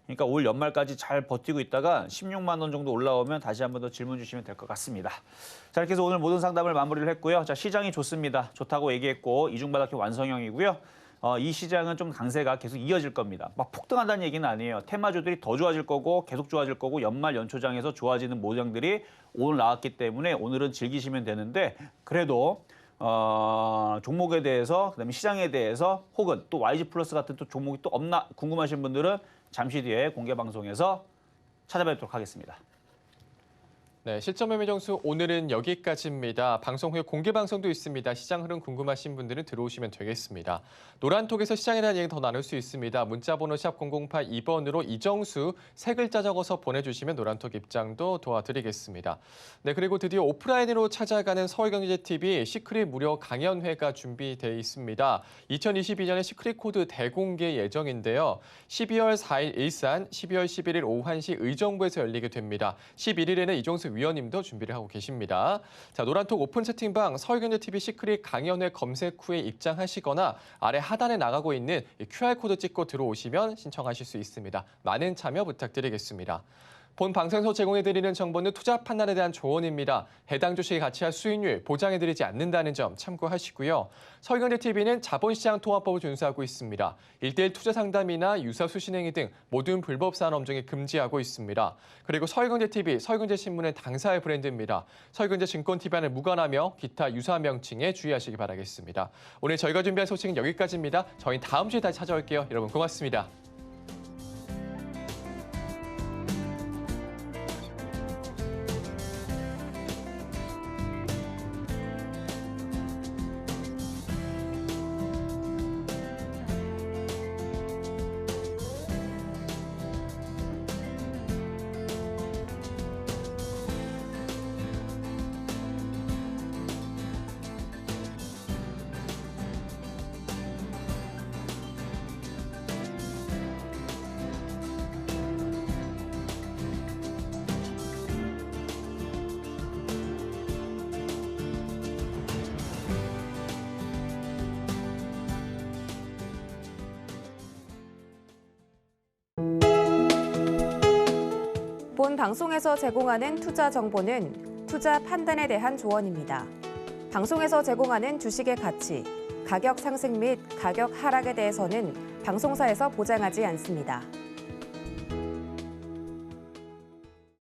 그러니까 올 연말까지 잘 버티고 있다가 16만 원 정도 올라오면 다시 한 번 더 질문 주시면 될 것 같습니다. 자, 이렇게 해서 오늘 모든 상담을 마무리를 했고요. 자, 시장이 좋습니다. 좋다고 얘기했고 이중바닥형 완성형이고요. 이 시장은 좀 강세가 계속 이어질 겁니다. 막 폭등한다는 얘기는 아니에요. 테마주들이 더 좋아질 거고 계속 좋아질 거고 연말 연초장에서 좋아지는 모양들이 오늘 나왔기 때문에 오늘은 즐기시면 되는데 그래도 종목에 대해서 그다음에 시장에 대해서 혹은 또 YG 플러스 같은 또 종목이 또 없나 궁금하신 분들은 잠시 뒤에 공개 방송에서 찾아뵙도록 하겠습니다. 네, 실전 매매 정수 오늘은 여기까지입니다. 방송 후에 공개 방송도 있습니다. 시장 흐름 궁금하신 분들은 들어오시면 되겠습니다. 노란톡에서 시장에 대한 얘기 더 나눌 수 있습니다. 문자번호 샵 0082번으로 이정수 세 글자 적어서 보내주시면 노란톡 입장도 도와드리겠습니다. 네, 그리고 드디어 오프라인으로 찾아가는 서울경제TV 시크릿 무료 강연회가 준비되어 있습니다. 2022년에 시크릿 코드 대공개 예정인데요. 12월 4일 일산, 12월 11일 오후 1시 의정부에서 열리게 됩니다. 11일에는 이종수 위원님도 준비를 하고 계십니다. 자, 노란톡 오픈 채팅방 서울경제TV 시크릿 강연회 검색 후에 입장하시거나 아래 하단에 나가고 있는 QR코드 찍고 들어오시면 신청하실 수 있습니다. 많은 참여 부탁드리겠습니다. 본 방송에서 제공해드리는 정보는 투자 판단에 대한 조언입니다. 해당 주식의 가치와 수익률 보장해드리지 않는다는 점 참고하시고요. 서울경제TV는 자본시장 통화법을 준수하고 있습니다. 1:1 투자 상담이나 유사 수신행위 등 모든 불법 사안 업종에 금지하고 있습니다. 그리고 서울경제TV, 서울경제신문은 당사의 브랜드입니다. 서울경제증권TV와는 무관하며 기타 유사한 명칭에 주의하시기 바라겠습니다. 오늘 저희가 준비한 소식은 여기까지입니다. 저희 다음 주에 다시 찾아올게요. 여러분 고맙습니다. 본 방송에서 제공하는 투자 정보는 투자 판단에 대한 조언입니다. 방송에서 제공하는 주식의 가치, 가격 상승 및 가격 하락에 대해서는 방송사에서 보장하지 않습니다.